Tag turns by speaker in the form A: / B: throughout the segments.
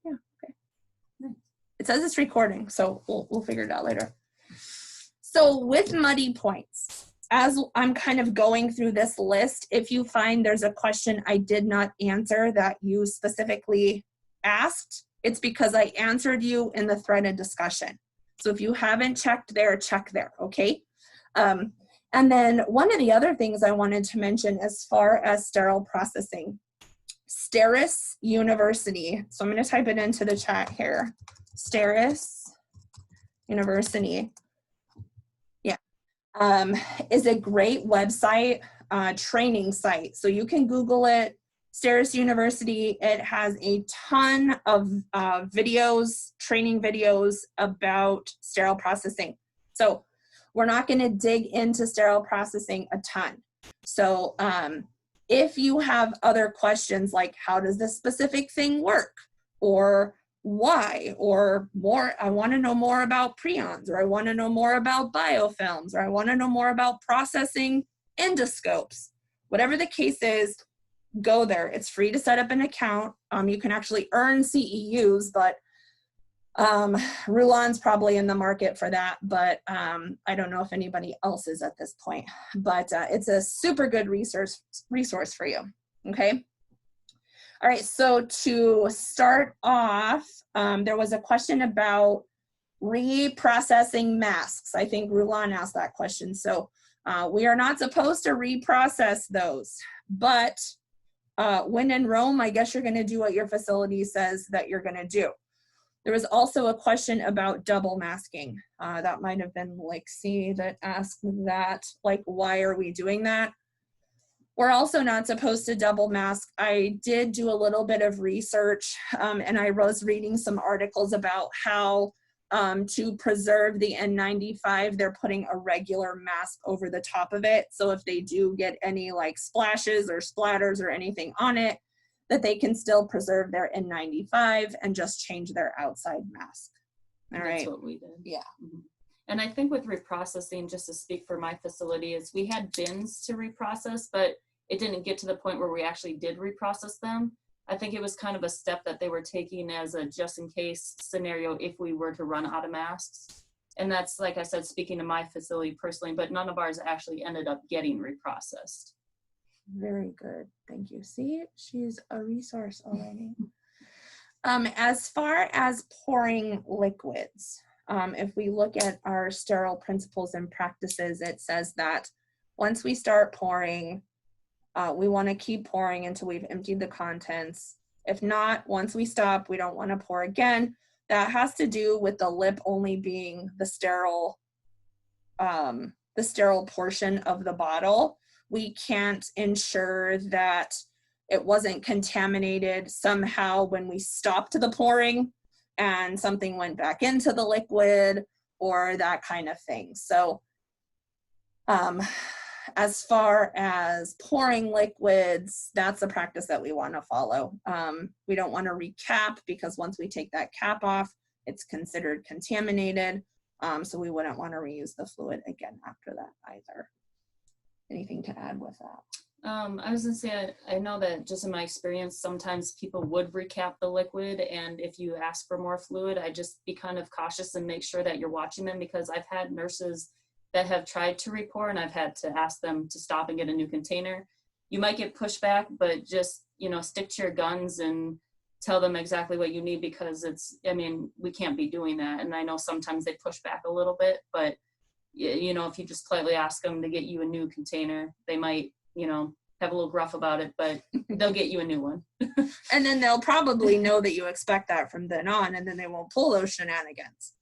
A: Yeah, okay. Nice. It says it's recording, so we'll figure it out later. So with muddy points, as I'm kind of going through this list, if you find there's a question I did not answer that you specifically asked, it's because I answered you in the threaded discussion. So if you haven't checked there, check there, okay? And then one of the other things I wanted to mention as far as sterile processing, Steris University. So I'm going to type it into the chat here. Steris University. Yeah. Is a great website, training site. So you can Google it, Steris University. It has a ton of videos, training videos about sterile processing. So we're not going to dig into sterile processing a ton. So if you have other questions like how does this specific thing work, or why, or more, I want to know more about prions, or I want to know more about biofilms, or I want to know more about processing endoscopes, whatever the case is, go there. It's free to set up an account. You can actually earn CEUs, but Rulon's probably in the market for that, but I don't know if anybody else is at this point. But it's a super good resource for you, okay? All right, so to start off, there was a question about reprocessing masks. I think Rulon asked that question. So we are not supposed to reprocess those, but when in Rome, I guess you're gonna do what your facility says that you're gonna do. There was also a question about double masking. That might have been Lexi that asked that, like, why are we doing that? We're also not supposed to double mask. I did do a little bit of research and I was reading some articles about how to preserve the N95, they're putting a regular mask over the top of it. So if they do get any like splashes or splatters or anything on it, that they can still preserve their N95 and just change their outside mask. All right.
B: That's what we did.
A: Yeah.
B: Mm-hmm. And I think with reprocessing, just to speak for my facility, is we had bins to reprocess, but it didn't get to the point where we actually did reprocess them. I think it was kind of a step that they were taking as a just in case scenario if we were to run out of masks. And that's, like I said, speaking to my facility personally, but none of ours actually ended up getting reprocessed.
A: Very good. Thank you. See, she's a resource already. As far as pouring liquids, if we look at our sterile principles and practices, it says that once we start pouring, we want to keep pouring until we've emptied the contents. If not, once we stop, we don't want to pour again. That has to do with the lip only being the sterile portion of the bottle. We can't ensure that it wasn't contaminated somehow when we stopped the pouring and something went back into the liquid or that kind of thing. So as far as pouring liquids, that's a practice that we want to follow. We don't want to recap because once we take that cap off, it's considered contaminated. So we wouldn't want to reuse the fluid again after that either. Anything to add with that?
B: I was gonna say, I know that just in my experience, sometimes people would recap the liquid, and if you ask for more fluid, I just be kind of cautious and make sure that you're watching them, because I've had nurses that have tried to repour and I've had to ask them to stop and get a new container. You might get pushback, but just, you know, stick to your guns and tell them exactly what you need, because it's, I mean, we can't be doing that. And I know sometimes they push back a little bit, but you know, if you just politely ask them to get you a new container, they might, you know, have a little gruff about it, but they'll get you a new one.
A: And then they'll probably know that you expect that from then on, and then they won't pull those shenanigans.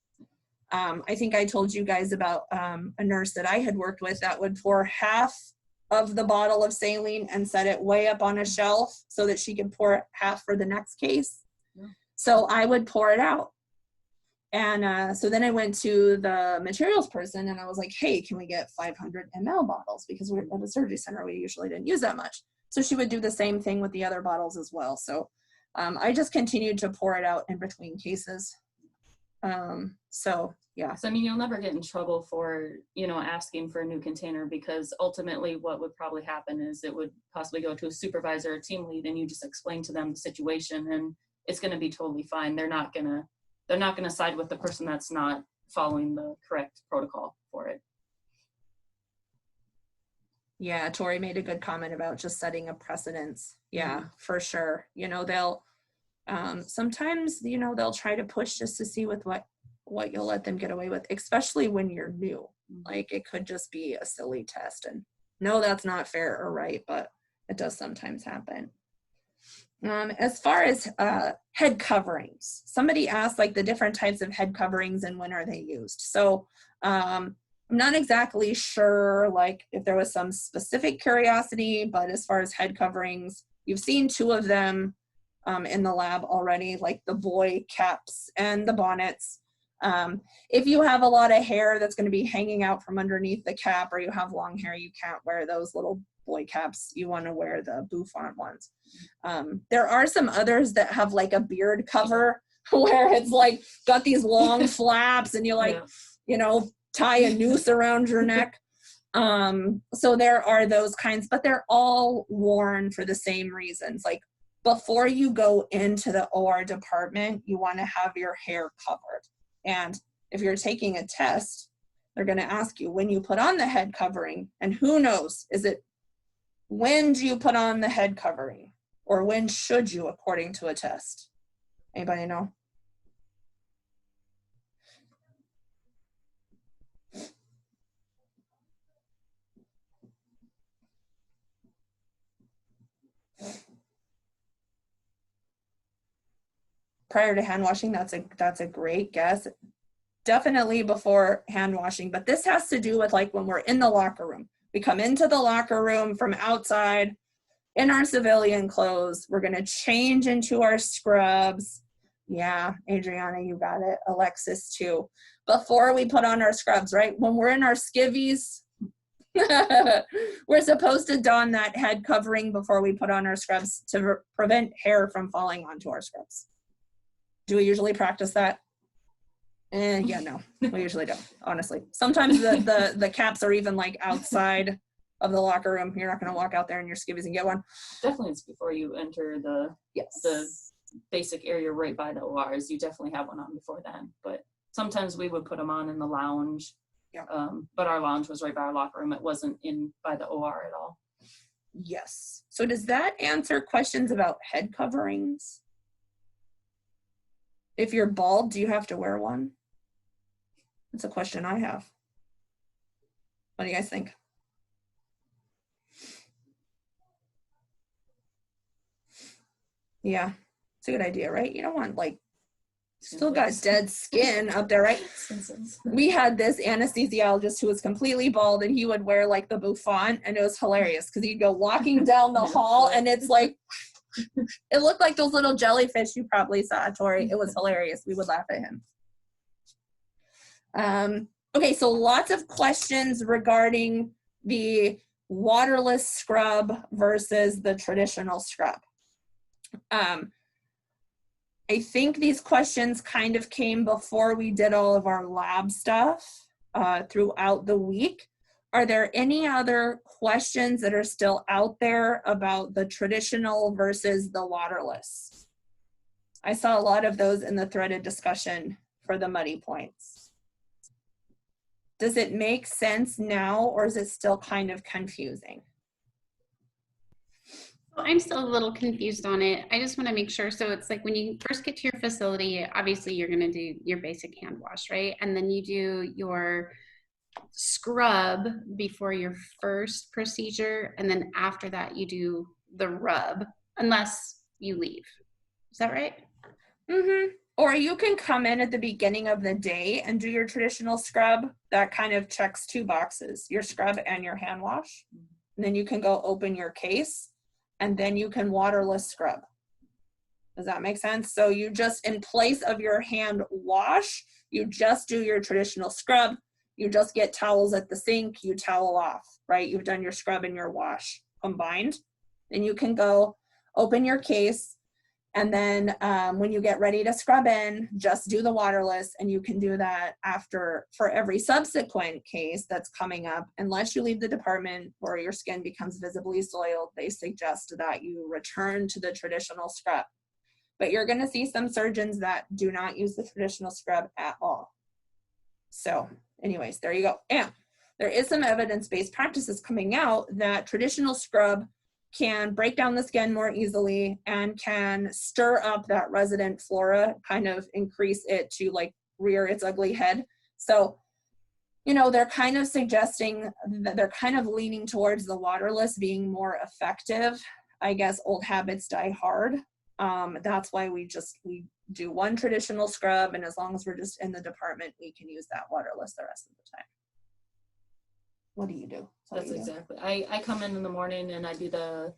A: I think I told you guys about a nurse that I had worked with that would pour half of the bottle of saline and set it way up on a shelf so that she could pour half for the next case. Yeah. So I would pour it out. And so then I went to the materials person and I was like, hey, can we get 500 ml bottles? Because we're at a surgery center, we usually didn't use that much. So she would do the same thing with the other bottles as well. So I just continued to pour it out in between cases. So yeah.
B: So I mean, you'll never get in trouble for, you know, asking for a new container, because ultimately what would probably happen is it would possibly go to a supervisor or team lead, and you just explain to them the situation, and it's going to be totally fine. They're not going to side with the person that's not following the correct protocol for it.
A: Yeah, Tori made a good comment about just setting a precedence. Yeah,
B: Mhm.
A: for sure. You know, they'll sometimes, you know, they'll try to push just to see with what you'll let them get away with, especially when you're new. Like it could just be a silly test, and no, that's not fair or right, but it does sometimes happen. As far as head coverings, somebody asked like the different types of head coverings and when are they used. So I'm not exactly sure like if there was some specific curiosity, but as far as head coverings, you've seen two of them in the lab already, like the boy caps and the bonnets. If you have a lot of hair that's going to be hanging out from underneath the cap, or you have long hair, you can't wear those little boy caps. You want to wear the bouffant ones. There are some others that have like a beard cover where it's like got these long flaps and you like, you know, tie a noose around your neck. So there are those kinds, but they're all worn for the same reasons. Like before you go into the OR department, you want to have your hair covered. And if you're taking a test, they're going to ask you when you put on the head covering, and who knows, is it when do you put on the head covering, or when should you according to a test? Anybody know? Prior to hand washing, that's a great guess. Definitely before hand washing, but this has to do with like when we're in the locker room. We come into the locker room from outside in our civilian clothes. We're going to change into our scrubs. Yeah, Adriana, you got it. Alexis too. Before we put on our scrubs, right? When we're in our skivvies, we're supposed to don that head covering before we put on our scrubs to prevent hair from falling onto our scrubs. Do we usually practice that? Yeah, no, we usually don't, honestly. Sometimes the caps are even like outside of the locker room. You're not going to walk out there in your skivvies and get one.
B: Definitely it's before you enter the basic area right by the ORs. You definitely have one on before then. But sometimes we would put them on in the lounge. Yeah. But our lounge was right by our locker room. It wasn't in by the OR at all.
A: Yes. So does that answer questions about head coverings? If you're bald, do you have to wear one? That's a question I have. What do you guys think? Yeah, it's a good idea, right? You don't want like, still got dead skin up there, right? We had this anesthesiologist who was completely bald and he would wear like the bouffant, and it was hilarious because he'd go walking down the hall and it's like, it looked like those little jellyfish you probably saw, Tori. It was hilarious. We would laugh at him. Okay, so lots of questions regarding the waterless scrub versus the traditional scrub. I think these questions kind of came before we did all of our lab stuff throughout the week. Are there any other questions that are still out there about the traditional versus the waterless? I saw a lot of those in the threaded discussion for the muddy points. Does it make sense now, or is it still kind of confusing?
C: Well, I'm still a little confused on it. I just want to make sure. So it's like when you first get to your facility, obviously you're going to do your basic hand wash, right? And then you do your scrub before your first procedure. And then after that, you do the rub, unless you leave. Is that right?
A: Mm-hmm. Or you can come in at the beginning of the day and do your traditional scrub. That kind of checks two boxes, your scrub and your hand wash. And then you can go open your case and then you can waterless scrub. Does that make sense? So you just, in place of your hand wash, you just do your traditional scrub. You just get towels at the sink, you towel off, right? You've done your scrub and your wash combined. Then you can go open your case. And then when you get ready to scrub in, just do the waterless, and you can do that after for every subsequent case that's coming up. Unless you leave the department or your skin becomes visibly soiled, they suggest that you return to the traditional scrub. but you're going to see some surgeons that do not use the traditional scrub at all. So anyways, there you go. And there is some evidence-based practices coming out that traditional scrub can break down the skin more easily and can stir up that resident flora, kind of increase it to like rear its ugly head. So, you know, they're kind of suggesting that they're kind of leaning towards the waterless being more effective. I guess old habits die hard. That's why we do one traditional scrub, and as long as we're just in the department, we can use that waterless the rest of the time. What do you do?
B: That's exactly. I come in the morning and I do the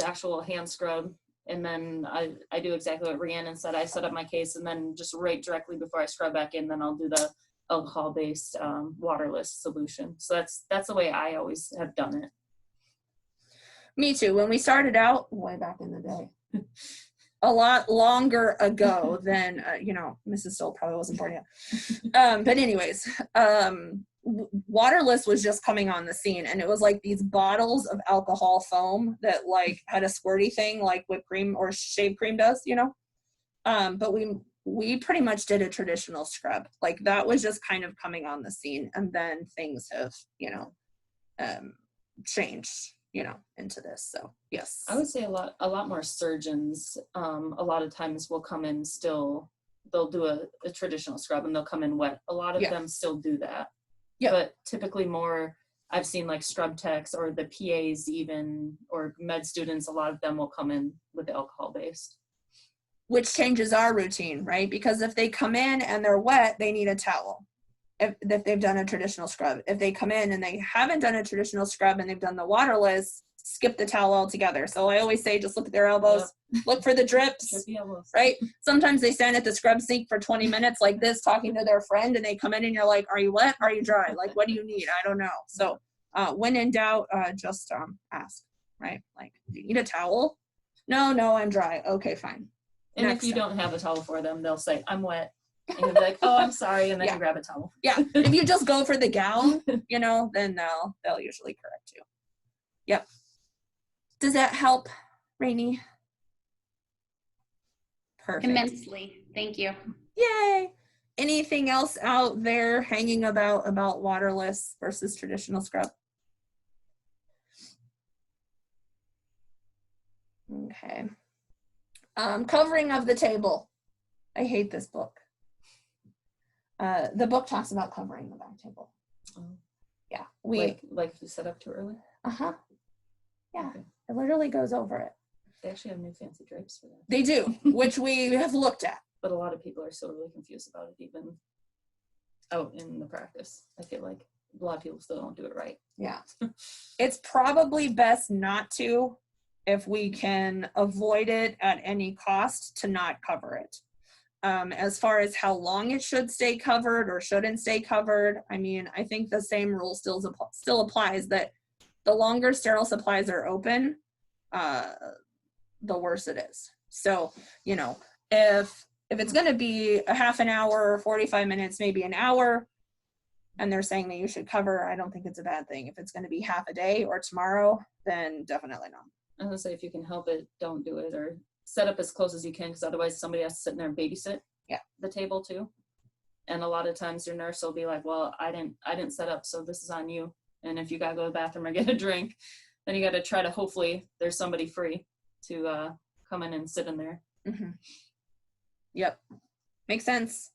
B: actual hand scrub, and then I do exactly what Rhiannon said. I set up my case, and then just right directly before I scrub back in, then I'll do the alcohol-based waterless solution. So that's the way I always have done it.
A: Me too. When we started out, way back in the day, a lot longer ago than, you know, Mrs. Stoll probably wasn't born yet. But anyways, waterless was just coming on the scene, and it was like these bottles of alcohol foam that like had a squirty thing like whipped cream or shave cream does, you know. But we pretty much did a traditional scrub. Like that was just kind of coming on the scene, and then things have, you know, changed, you know, into this. So yes,
B: I would say a lot more surgeons a lot of times will come in still, they'll do a traditional scrub and they'll come in wet. A lot of them still do that.
A: Yeah.
B: But typically more, I've seen like scrub techs or the PAs even, or med students, a lot of them will come in with the alcohol based.
A: Which changes our routine, right? Because if they come in and they're wet, they need a towel. If they've done a traditional scrub. If they come in and they haven't done a traditional scrub and they've done the waterless, skip the towel altogether. So I always say, just look at their elbows, look for the drips, right? Sometimes they stand at the scrub sink for 20 minutes like this, talking to their friend, and they come in and you're like, are you wet? Are you dry? Like, what do you need? I don't know. So when in doubt, just ask, right? Like, do you need a towel? No, I'm dry. Okay, fine.
B: And if you don't have a towel for them, they'll say, I'm wet. And you'll be like, oh, I'm sorry. And then you grab a towel.
A: Yeah. If you just go for the gown, you know, then they'll usually correct you. Yep. Does that help, Rainey? Perfect.
C: Immensely. Thank you.
A: Yay. Anything else out there hanging about waterless versus traditional scrub? Okay. Covering of the table. I hate this book. The book talks about covering the back table. Yeah.
B: Like you set up too early?
A: Uh-huh. Yeah.
B: Okay.
A: It literally goes over it.
B: They actually have new fancy drapes for that.
A: They do, which we have looked at.
B: But a lot of people are still really confused about it, even out in the practice. I feel like a lot of people still don't do it right.
A: Yeah. It's probably best not to, if we can avoid it at any cost, to not cover it. As far as how long it should stay covered or shouldn't stay covered, I mean, I think the same rule still applies, that the longer sterile supplies are open, the worse it is. So, you know, if it's going to be a half an hour, 45 minutes, maybe an hour, and they're saying that you should cover, I don't think it's a bad thing. If it's going to be half a day or tomorrow, then definitely not.
B: I was gonna say, if you can help it, don't do it, or set up as close as you can, because otherwise somebody has to sit in there and babysit the table too. And a lot of times your nurse will be like, well, I didn't set up, so this is on you. And if you gotta go to the bathroom or get a drink, then you gotta try to, hopefully there's somebody free to come in and sit in there.
A: Mm-hmm. Yep. Makes sense.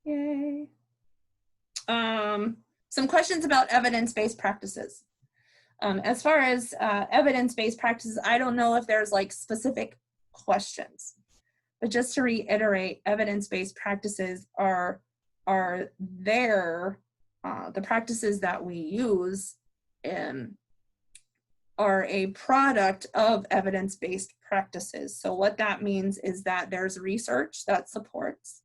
A: Yay. Some questions about evidence-based practices. As far as evidence-based practices, I don't know if there's like specific questions, but just to reiterate, evidence-based practices are there. The practices that we use are a product of evidence-based practices. So what that means is that there's research that supports.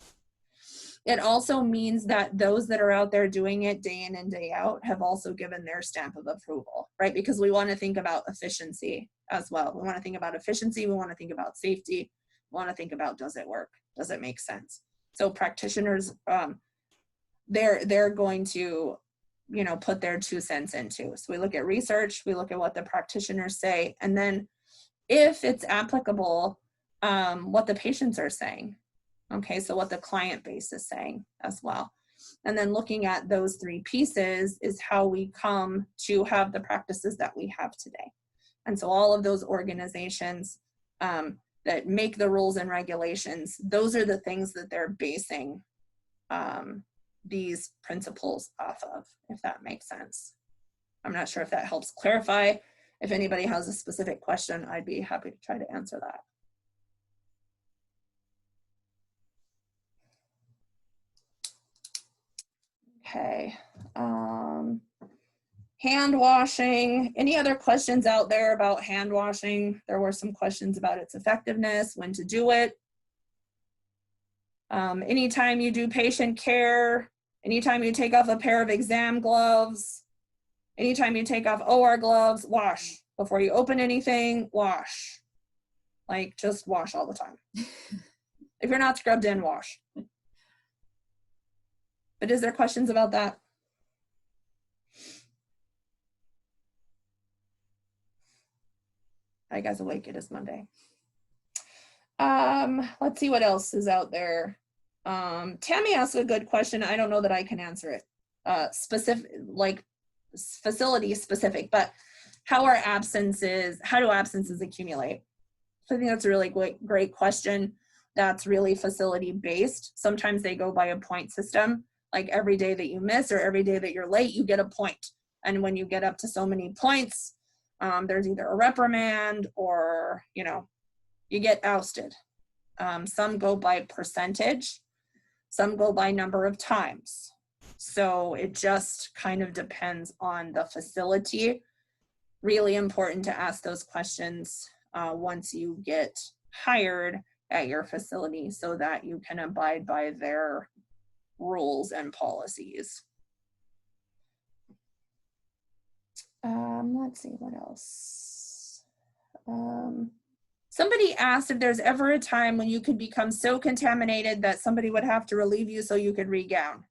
A: It also means that those that are out there doing it day in and day out have also given their stamp of approval, right? Because we want to think about efficiency as well. We want to think about efficiency. We want to think about safety. We want to think about, does it work? Does it make sense? So practitioners, they're going to, you know, put their 2 cents into. So we look at research, we look at what the practitioners say, and then if it's applicable, what the patients are saying. Okay, so what the client base is saying as well. And then looking at those three pieces is how we come to have the practices that we have today. And so all of those organizations that make the rules and regulations, those are the things that they're basing these principles off of, if that makes sense. I'm not sure if that helps clarify. If anybody has a specific question, I'd be happy to try to answer that. Okay. Hand washing. Any other questions out there about hand washing? There were some questions about its effectiveness, when to do it. Anytime you do patient care, anytime you take off a pair of exam gloves, anytime you take off OR gloves, wash. Before you open anything, wash. Like, just wash all the time. If you're not scrubbed in, wash. But is there questions about that? Hi guys, awake, it is Monday. Let's see what else is out there. Tammy asked a good question. I don't know that I can answer it. Specific, like facility specific, but how do absences accumulate? So I think that's a really great question. That's really facility based. Sometimes they go by a point system, like every day that you miss or every day that you're late, you get a point. And when you get up to so many points, there's either a reprimand or, you get ousted. Some go by percentage, some go by number of times. So it just kind of depends on the facility. Really important to ask those questions once you get hired at your facility so that you can abide by their rules and policies. Let's see what else. Somebody asked if there's ever a time when you could become so contaminated that somebody would have to relieve you so you could regown.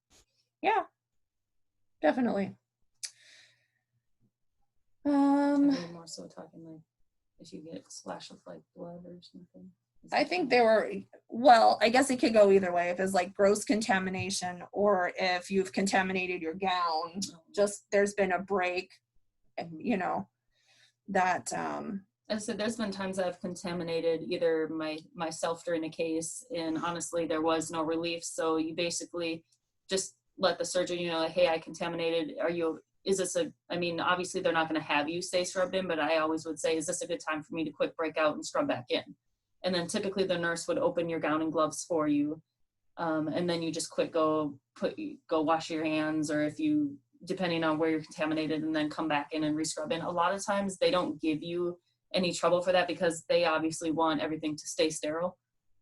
A: Yeah, definitely.
B: More so talking like if you get a splash of like blood or something.
A: I think they were, well, I guess it could go either way. If it's like gross contamination or if you've contaminated your gown, just there's been a break, that.
B: I said there's been times I've contaminated either myself during a case, and honestly there was no relief. So you basically just let the surgeon, like, hey, I contaminated. I mean, obviously they're not going to have you stay scrubbed in, but I always would say, is this a good time for me to quick break out and scrub back in? And then typically the nurse would open your gown and gloves for you. And then you just quick go wash your hands, or if you, depending on where you're contaminated, and then come back in and re-scrub in. A lot of times they don't give you any trouble for that because they obviously want everything to stay sterile.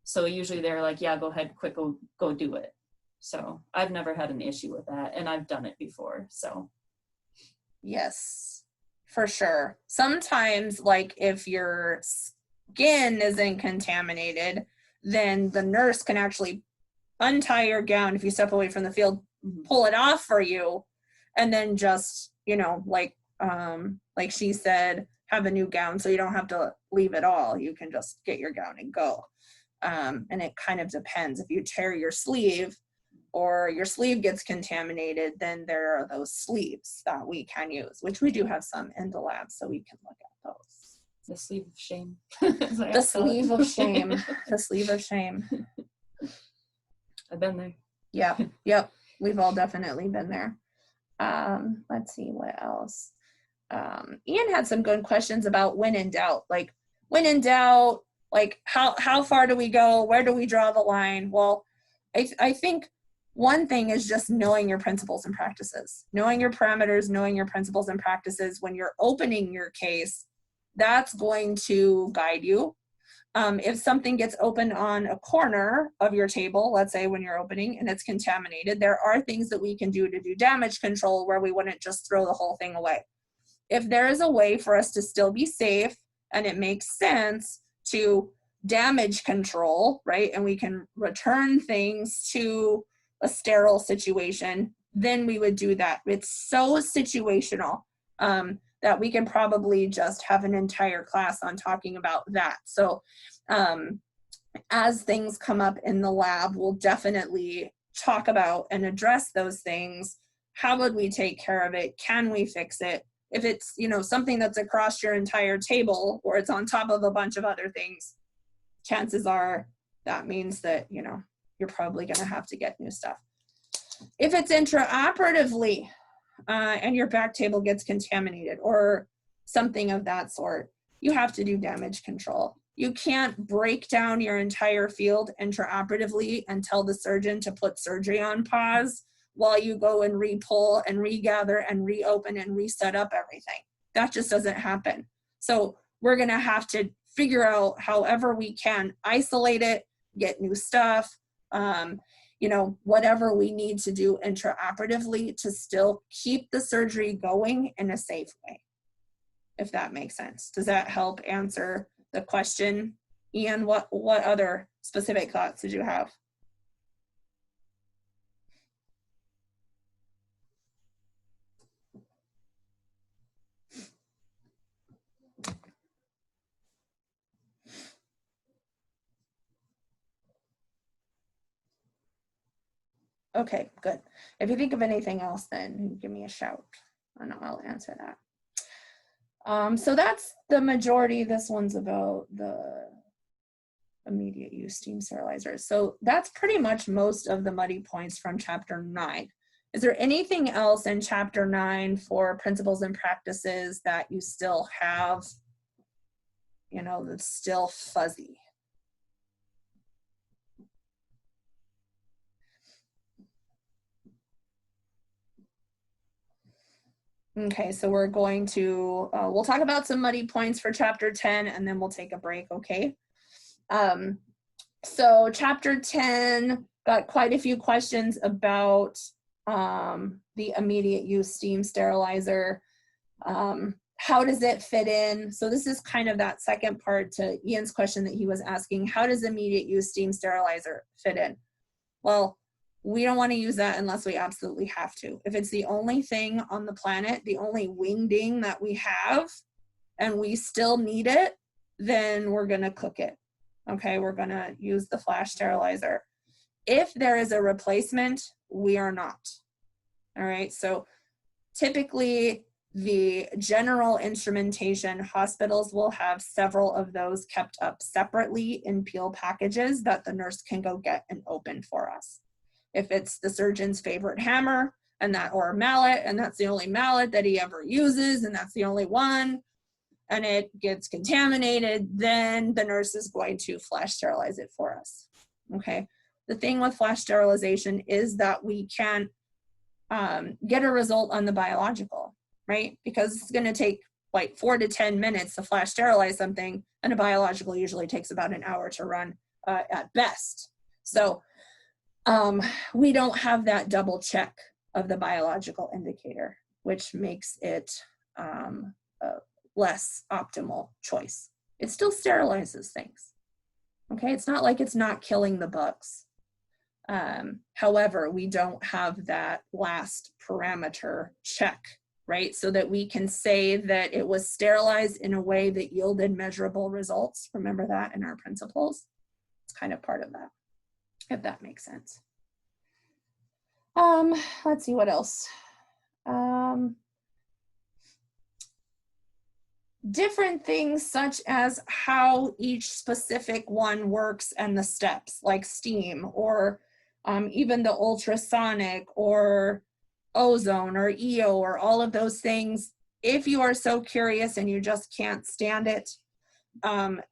B: So usually they're like, yeah, go ahead, quick, go do it. So I've never had an issue with that, and I've done it before, so.
A: Yes, for sure. Sometimes, like if your skin isn't contaminated, then the nurse can actually untie your gown if you step away from the field, pull it off for you, and then just, like she said, have a new gown so you don't have to leave it all. You can just get your gown and go. And it kind of depends. If you tear your sleeve or your sleeve gets contaminated, then there are those sleeves that we can use, which we do have some in the lab, so we can look at those.
B: The sleeve of shame.
A: The sleeve of shame. The sleeve of shame.
B: I've been there.
A: Yeah. Yep. We've all definitely been there. Let's see what else. Ian had some good questions about when in doubt. Like when in doubt, like how far do we go? Where do we draw the line? Well, I think one thing is just knowing your principles and practices, knowing your parameters, knowing your principles and practices. When you're opening your case, that's going to guide you. If something gets opened on a corner of your table, let's say when you're opening and it's contaminated, there are things that we can do to do damage control where we wouldn't just throw the whole thing away. If there is a way for us to still be safe and it makes sense to damage control, right, and we can return things to a sterile situation, then we would do that. It's so situational. that we can probably just have an entire class on talking about that. So as things come up in the lab, we'll definitely talk about and address those things. How would we take care of it? Can we fix it? If it's, you know, something that's across your entire table or it's on top of a bunch of other things, chances are that means that, you know, you're probably going to have to get new stuff. If it's intraoperatively and your back table gets contaminated or something of that sort, you have to do damage control. You can't break down your entire field intraoperatively and tell the surgeon to put surgery on pause while you go and re-pull and regather and reopen and reset up everything. That just doesn't happen. So we're gonna have to figure out however we can isolate it, get new stuff, you know, whatever we need to do intraoperatively to still keep the surgery going in a safe way, if that makes sense. Does that help answer the question? Ian, what other specific thoughts did you have? Okay, good. If you think of anything else, then give me a shout and I'll answer that. So that's the majority. This one's about the immediate use steam sterilizers. So that's pretty much most of the muddy points from chapter 9. Is there anything else in chapter 9 for principles and practices that you still have, you know, that's still fuzzy? Okay, so we're going to, we'll talk about some muddy points for chapter 10 and then we'll take a break, okay? So chapter 10 got quite a few questions about the immediate use steam sterilizer. How does it fit in? So this is kind of that second part to Ian's question that he was asking. How does immediate use steam sterilizer fit in? Well, we don't want to use that unless we absolutely have to. If it's the only thing on the planet, the only wingding that we have, and we still need it, then we're going to cook it. Okay, we're going to use the flash sterilizer. If there is a replacement, we are not. All right, so typically the general instrumentation, hospitals will have several of those kept up separately in peel packages that the nurse can go get and open for us. If it's the surgeon's favorite hammer and that, or mallet, and that's the only mallet that he ever uses, and that's the only one, and it gets contaminated, then the nurse is going to flash sterilize it for us. Okay. The thing with flash sterilization is that we can get a result on the biological, right? Because it's going to take like 4 to 10 minutes to flash sterilize something, and a biological usually takes about an hour to run at best. So we don't have that double check of the biological indicator, which makes it a less optimal choice. It still sterilizes things. Okay, it's not like it's not killing the bugs. However, we don't have that last parameter check, right? So that we can say that it was sterilized in a way that yielded measurable results. Remember that in our principles? It's kind of part of that, if that makes sense. Let's see what else. Different things such as how each specific one works and the steps, like steam or even the ultrasonic or ozone or EO or all of those things. If you are so curious and you just can't stand it,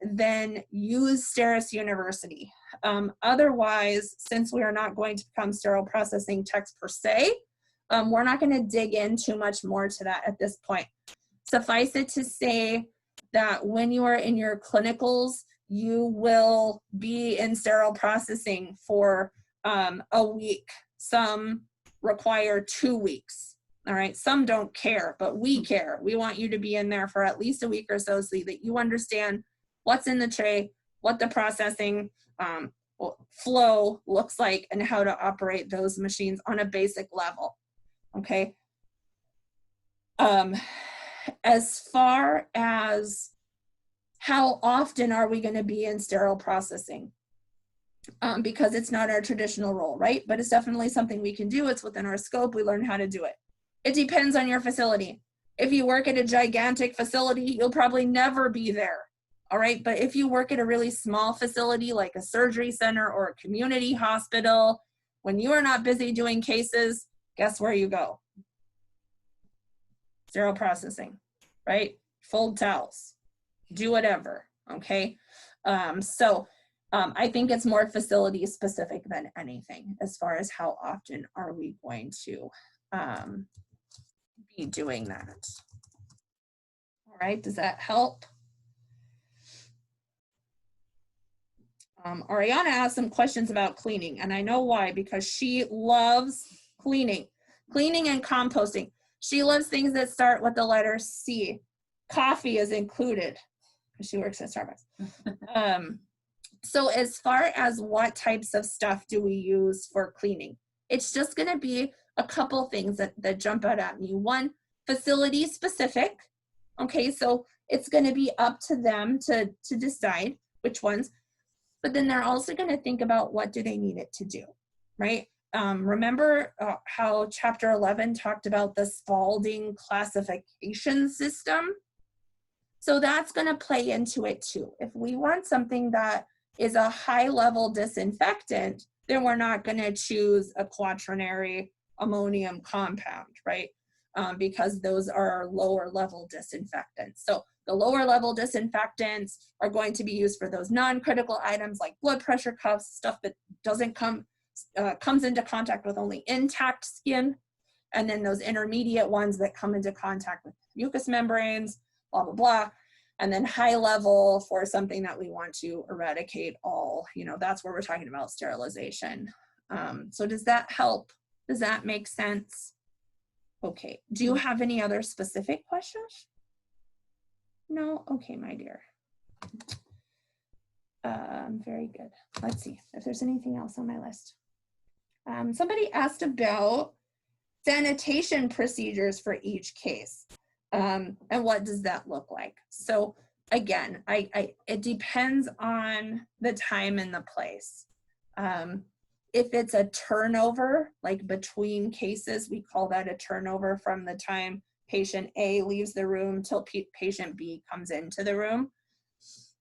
A: then use Steris University. Otherwise, since we are not going to become sterile processing techs per se, we're not going to dig in too much more to that at this point. Suffice it to say that when you are in your clinicals, you will be in sterile processing for a week. Some require 2 weeks. All right, some don't care, but we care. We want you to be in there for at least a week or so that you understand what's in the tray, what the processing flow looks like, and how to operate those machines on a basic level. Okay. as far as how often are we going to be in sterile processing? Because it's not our traditional role, right? But it's definitely something we can do. It's within our scope. We learn how to do it. It depends on your facility. If you work at a gigantic facility, you'll probably never be there. All right. But if you work at a really small facility like a surgery center or a community hospital, when you are not busy doing cases, guess where you go? Sterile processing, right? Fold towels, do whatever. Okay. I think it's more facility specific than anything as far as how often are we going to be doing that. All right, does that help? Ariana asked some questions about cleaning, and I know why, because she loves cleaning and composting. She loves things that start with the letter C. Coffee is included because she works at Starbucks. So as far as what types of stuff do we use for cleaning, it's just going to be a couple things that jump out at me. One, facility specific. Okay, so it's going to be up to them to decide which ones. But then they're also going to think about what do they need it to do, right? Remember how chapter 11 talked about the Spalding classification system? So that's going to play into it too. If we want something that is a high level disinfectant, then we're not going to choose a quaternary ammonium compound, right? Because those are lower level disinfectants. So the lower level disinfectants are going to be used for those non-critical items like blood pressure cuffs, stuff that doesn't comes into contact with only intact skin. And then those intermediate ones that come into contact with mucous membranes, blah, blah, blah. And then high level for something that we want to eradicate all, that's where we're talking about sterilization. So does that help? Does that make sense? Okay, do you have any other specific questions? No? Okay, my dear. Very good. Let's see if there's anything else on my list. Somebody asked about sanitation procedures for each case. And what does that look like? So again, it depends on the time and the place. If it's a turnover, like between cases, we call that a turnover from the time patient A leaves the room till patient B comes into the room.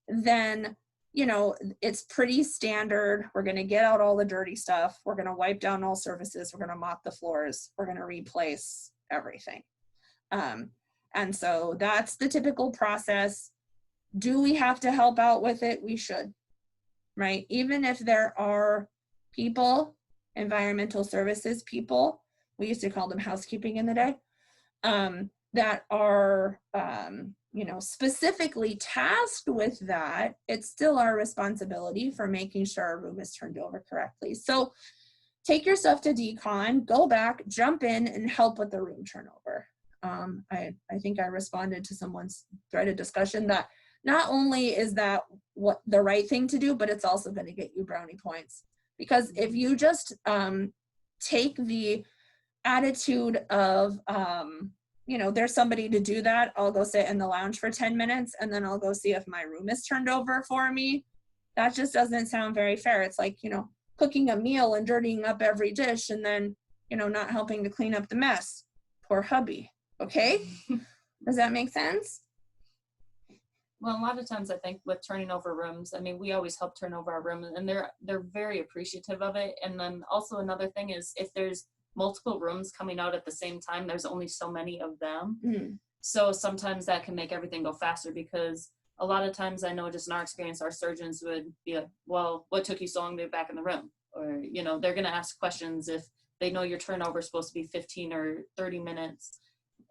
A: Then, it's pretty standard. We're going to get out all the dirty stuff. We're going to wipe down all surfaces. We're going to mop the floors. We're going to replace everything. And so that's the typical process. Do we have to help out with it? We should, right? Even if there are people, environmental services people, we used to call them housekeeping in the day, that are, specifically tasked with that, it's still our responsibility for making sure our room is turned over correctly. So take your stuff to decon, go back, jump in and help with the room turnover. I think I responded to someone's threaded discussion that not only is that what the right thing to do, but it's also going to get you brownie points. Because if you just take the attitude of, there's somebody to do that, I'll go sit in the lounge for 10 minutes and then I'll go see if my room is turned over for me. That just doesn't sound very fair. It's like, cooking a meal and dirtying up every dish and then, not helping to clean up the mess. Poor hubby. Okay? Does that make sense?
B: Well, a lot of times I think with turning over rooms, we always help turn over our room and they're very appreciative of it. And then also another thing is if there's multiple rooms coming out at the same time, there's only so many of them. Mm. So sometimes that can make everything go faster because a lot of times I know just in our experience, our surgeons would be like, well, what took you so long to get back in the room? Or, they're going to ask questions if they know your turnover is supposed to be 15 or 30 minutes.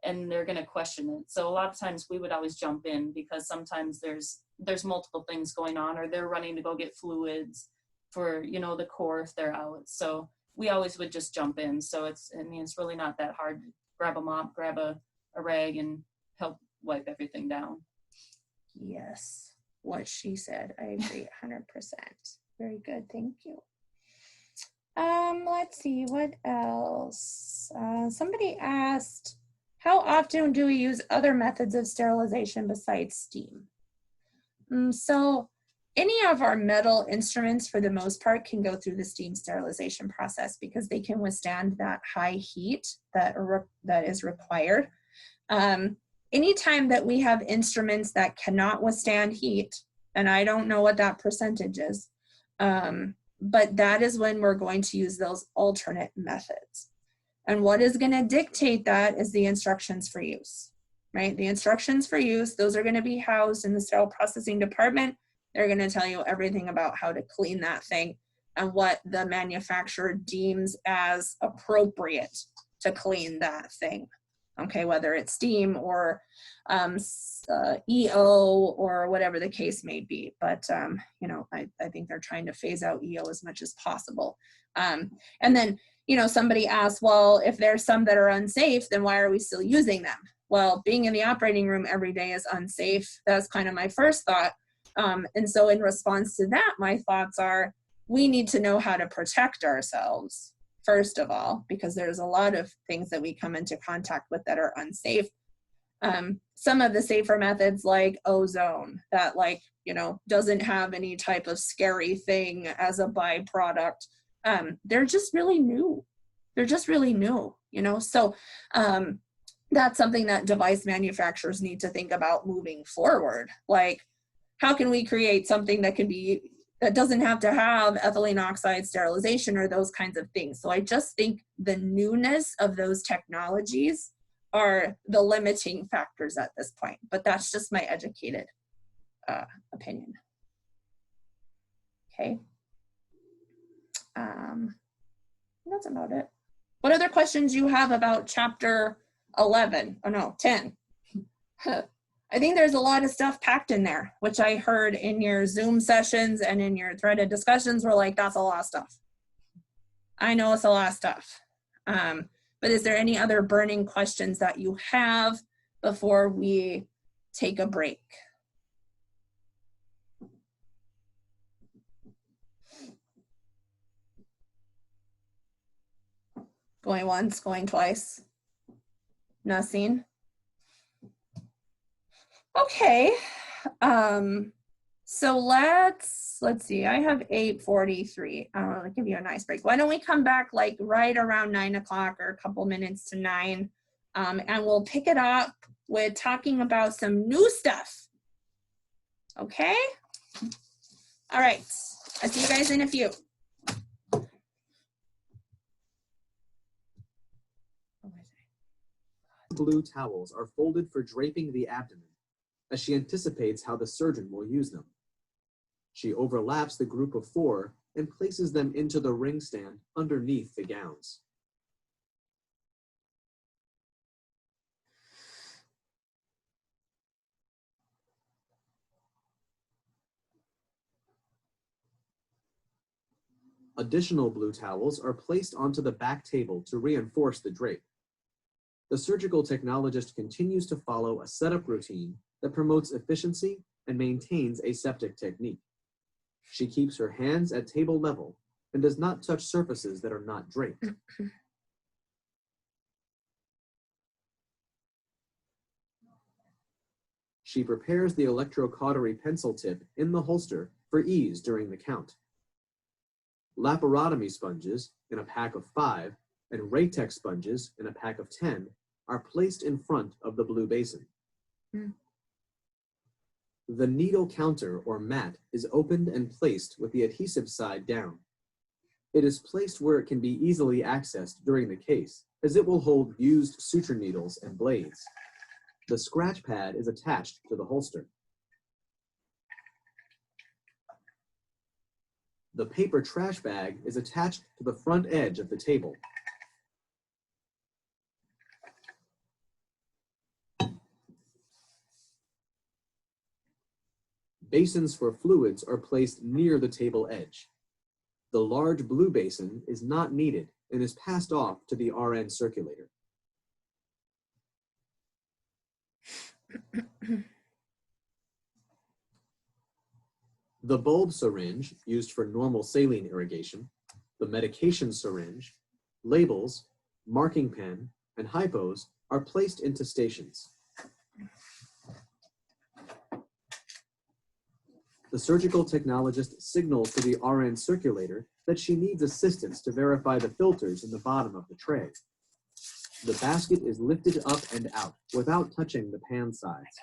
B: And they're going to question it. So a lot of times we would always jump in because sometimes there's multiple things going on or they're running to go get fluids for, the core if they're out. So we always would just jump in. So it's really not that hard. Grab a mop, grab a rag and help wipe everything down.
A: Yes, what she said. I agree 100%. Very good. Thank you. Let's see what else. Somebody asked, How often do we use other methods of sterilization besides steam? So any of our metal instruments, for the most part, can go through the steam sterilization process because they can withstand that high heat that is required. Anytime that we have instruments that cannot withstand heat, and I don't know what that percentage is, but that is when we're going to use those alternate methods. And what is going to dictate that is the instructions for use, right? The instructions for use, those are going to be housed in the sterile processing department. They're going to tell you everything about how to clean that thing and what the manufacturer deems as appropriate to clean that thing. Okay, whether it's steam or EO or whatever the case may be. But, you know, I think they're trying to phase out EO as much as possible. And then, you know, somebody asked, well, if there's some that are unsafe, then why are we still using them? Well, being in the operating room every day is unsafe. That's kind of my first thought. And so in response to that, my thoughts are, we need to know how to protect ourselves, first of all, because there's a lot of things that we come into contact with that are unsafe. Some of the safer methods like ozone that, like, you know, doesn't have any type of scary thing as a byproduct. They're just really new. They're just really new, you know? So that's something that device manufacturers need to think about moving forward. Like, how can we create something that can be, that doesn't have to have ethylene oxide sterilization or those kinds of things? So I just think the newness of those technologies are the limiting factors at this point, but that's just my educated opinion. Okay. That's about it. What other questions you have about chapter 11? Oh no, 10. I think there's a lot of stuff packed in there, which I heard in your Zoom sessions and in your threaded discussions were like, that's a lot of stuff. I know it's a lot of stuff. But is there any other burning questions that you have before we take a break? Going once, going twice. Nothing. Okay. So let's see. I have 8:43. I'll give you a nice break. Why don't we come back like right around 9 o'clock or a couple minutes to 9, and we'll pick it up with talking about some new stuff. Okay. All right. I'll see you guys in a few.
D: Blue towels are folded for draping the abdomen, as she anticipates how the surgeon will use them. She overlaps the group of 4 and places them into the ring stand underneath the gowns. Additional blue towels are placed onto the back table to reinforce the drape. The surgical technologist continues to follow a setup routine that promotes efficiency and maintains aseptic technique. She keeps her hands at table level and does not touch surfaces that are not draped. She prepares the electrocautery pencil tip in the holster for ease during the count. Laparotomy sponges in a pack of 5 and Ratex sponges in a pack of 10 are placed in front of the blue basin. The needle counter or mat is opened and placed with the adhesive side down. It is placed where it can be easily accessed during the case, as it will hold used suture needles and blades. The scratch pad is attached to the holster. The paper trash bag is attached to the front edge of the table. Basins for fluids are placed near the table edge. The large blue basin is not needed and is passed off to the RN circulator. The bulb syringe used for normal saline irrigation, the medication syringe, labels, marking pen, and hypos are placed into stations. The surgical technologist signals to the RN circulator that she needs assistance to verify the filters in the bottom of the tray. The basket is lifted up and out without touching the pan sides.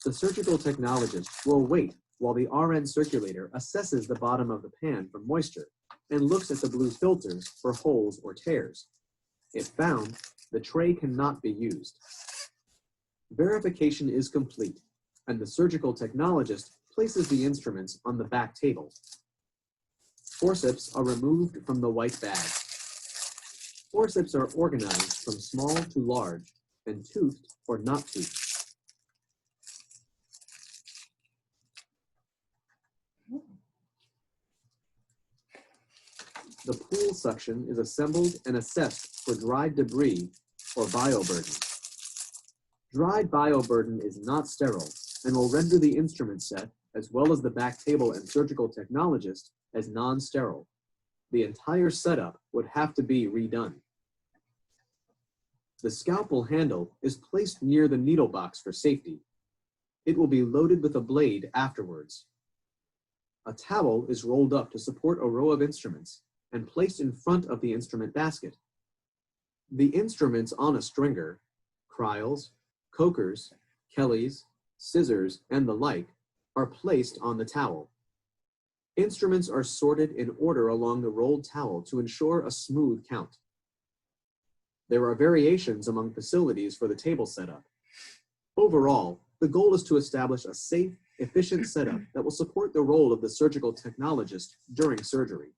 D: The surgical technologist will wait while the RN circulator assesses the bottom of the pan for moisture and looks at the blue filters for holes or tears. If found, the tray cannot be used. Verification is complete, and the surgical technologist places the instruments on the back table. Forceps are removed from the white bag. Forceps are organized from small to large and toothed or not toothed. The pool suction is assembled and assessed for dried debris or bioburden. Dried bioburden is not sterile and will render the instrument set, as well as the back table and surgical technologist, as non-sterile. The entire setup would have to be redone. The scalpel handle is placed near the needle box for safety. It will be loaded with a blade afterwards. A towel is rolled up to support a row of instruments and placed in front of the instrument basket. The instruments on a stringer, Cryles, Cokers, Kellys, scissors, and the like, are placed on the towel. Instruments are sorted in order along the rolled towel to ensure a smooth count. There are variations among facilities for the table setup. Overall, the goal is to establish a safe, efficient setup that will support the role of the surgical technologist during surgery.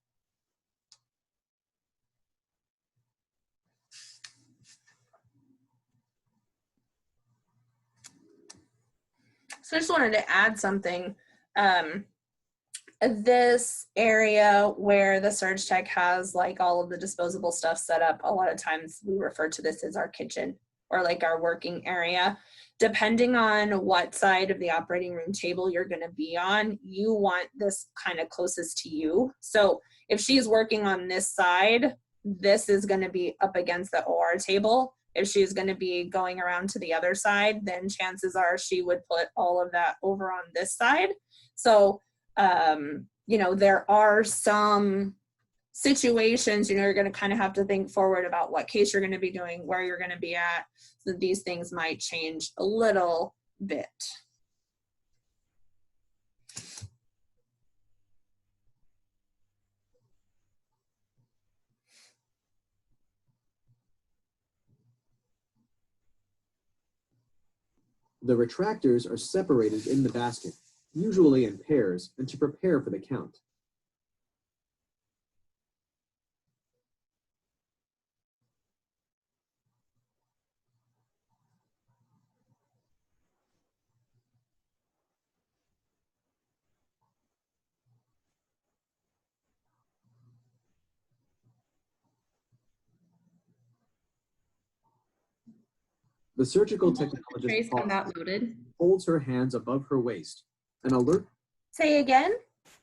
A: So I just wanted to add something. This area where the surge tech has like all of the disposable stuff set up, a lot of times we refer to this as our kitchen or like our working area. Depending on what side of the operating room table you're going to be on, you want this kind of closest to you. So if she's working on this side, this is going to be up against the OR table. If she's going to be going around to the other side, then chances are she would put all of that over on this side. So, you know, there are some situations, you know, you're going to kind of have to think forward about what case you're going to be doing, where you're going to be at. So these things might change a little bit.
D: The retractors are separated in the basket, usually in pairs, and to prepare for the count. The surgical
C: Trays
D: technologist
C: come out loaded.
D: holds her hands above her waist. An alert.
A: Say again?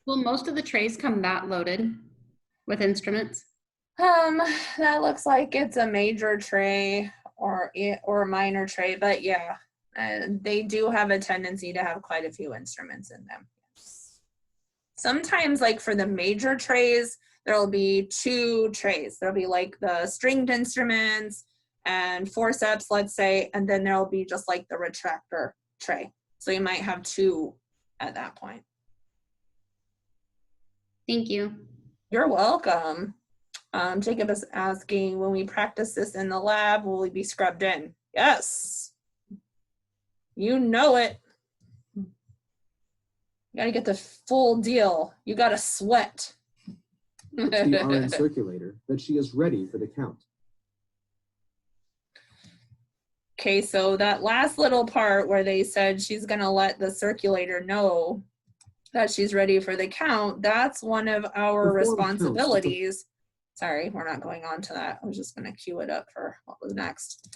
C: Will most of the trays come that loaded with instruments?
A: That looks like it's a major tray or a minor tray, but yeah, they do have a tendency to have quite a few instruments in them. Sometimes, like for the major trays, there'll be two trays. There'll be like the stringed instruments and forceps, let's say, and then there'll be just like the retractor tray. So you might have two at that point.
C: Thank you.
A: You're welcome. Jacob is asking, when we practice this in the lab, will we be scrubbed in? Yes. You know it. You gotta get the full deal. You gotta sweat.
D: The RN circulator that she is ready for the count.
A: Okay, so that last little part where they said she's gonna let the circulator know that she's ready for the count, that's one of our responsibilities. Sorry, we're not going on to that. I was just gonna cue it up for what was next.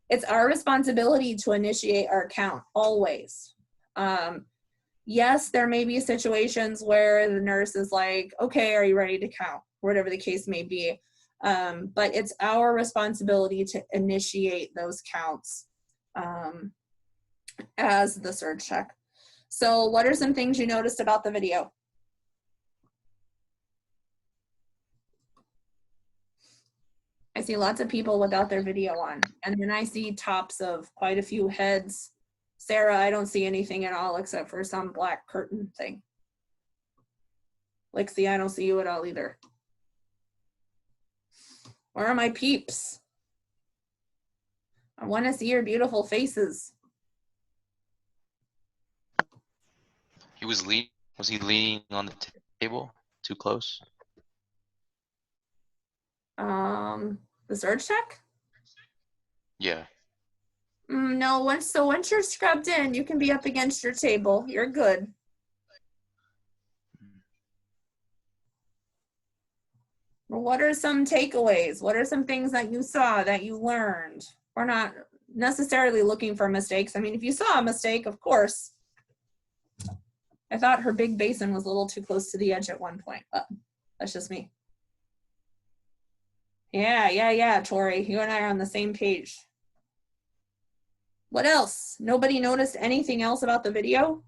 A: It's our responsibility to initiate our count, always. Yes, there may be situations where the nurse is like, okay, are you ready to count? Whatever the case may be. But it's our responsibility to initiate those counts as the surge check. So what are some things you noticed about the video? I see lots of people without their video on, and then I see tops of quite a few heads. Sarah, I don't see anything at all except for some black curtain thing. Lixie, I don't see you at all either. Where are my peeps? I want to see your beautiful faces.
E: Was he leaning on the table too close?
A: The surge check?
E: Yeah.
A: No, once you're scrubbed in, you can be up against your table. You're good. Well, what are some takeaways? What are some things that you saw that you learned? We're not necessarily looking for mistakes. I mean, if you saw a mistake, of course. I thought her big basin was a little too close to the edge at one point, but that's just me. Yeah, Tori, you and I are on the same page. What else? Nobody noticed anything else about the video?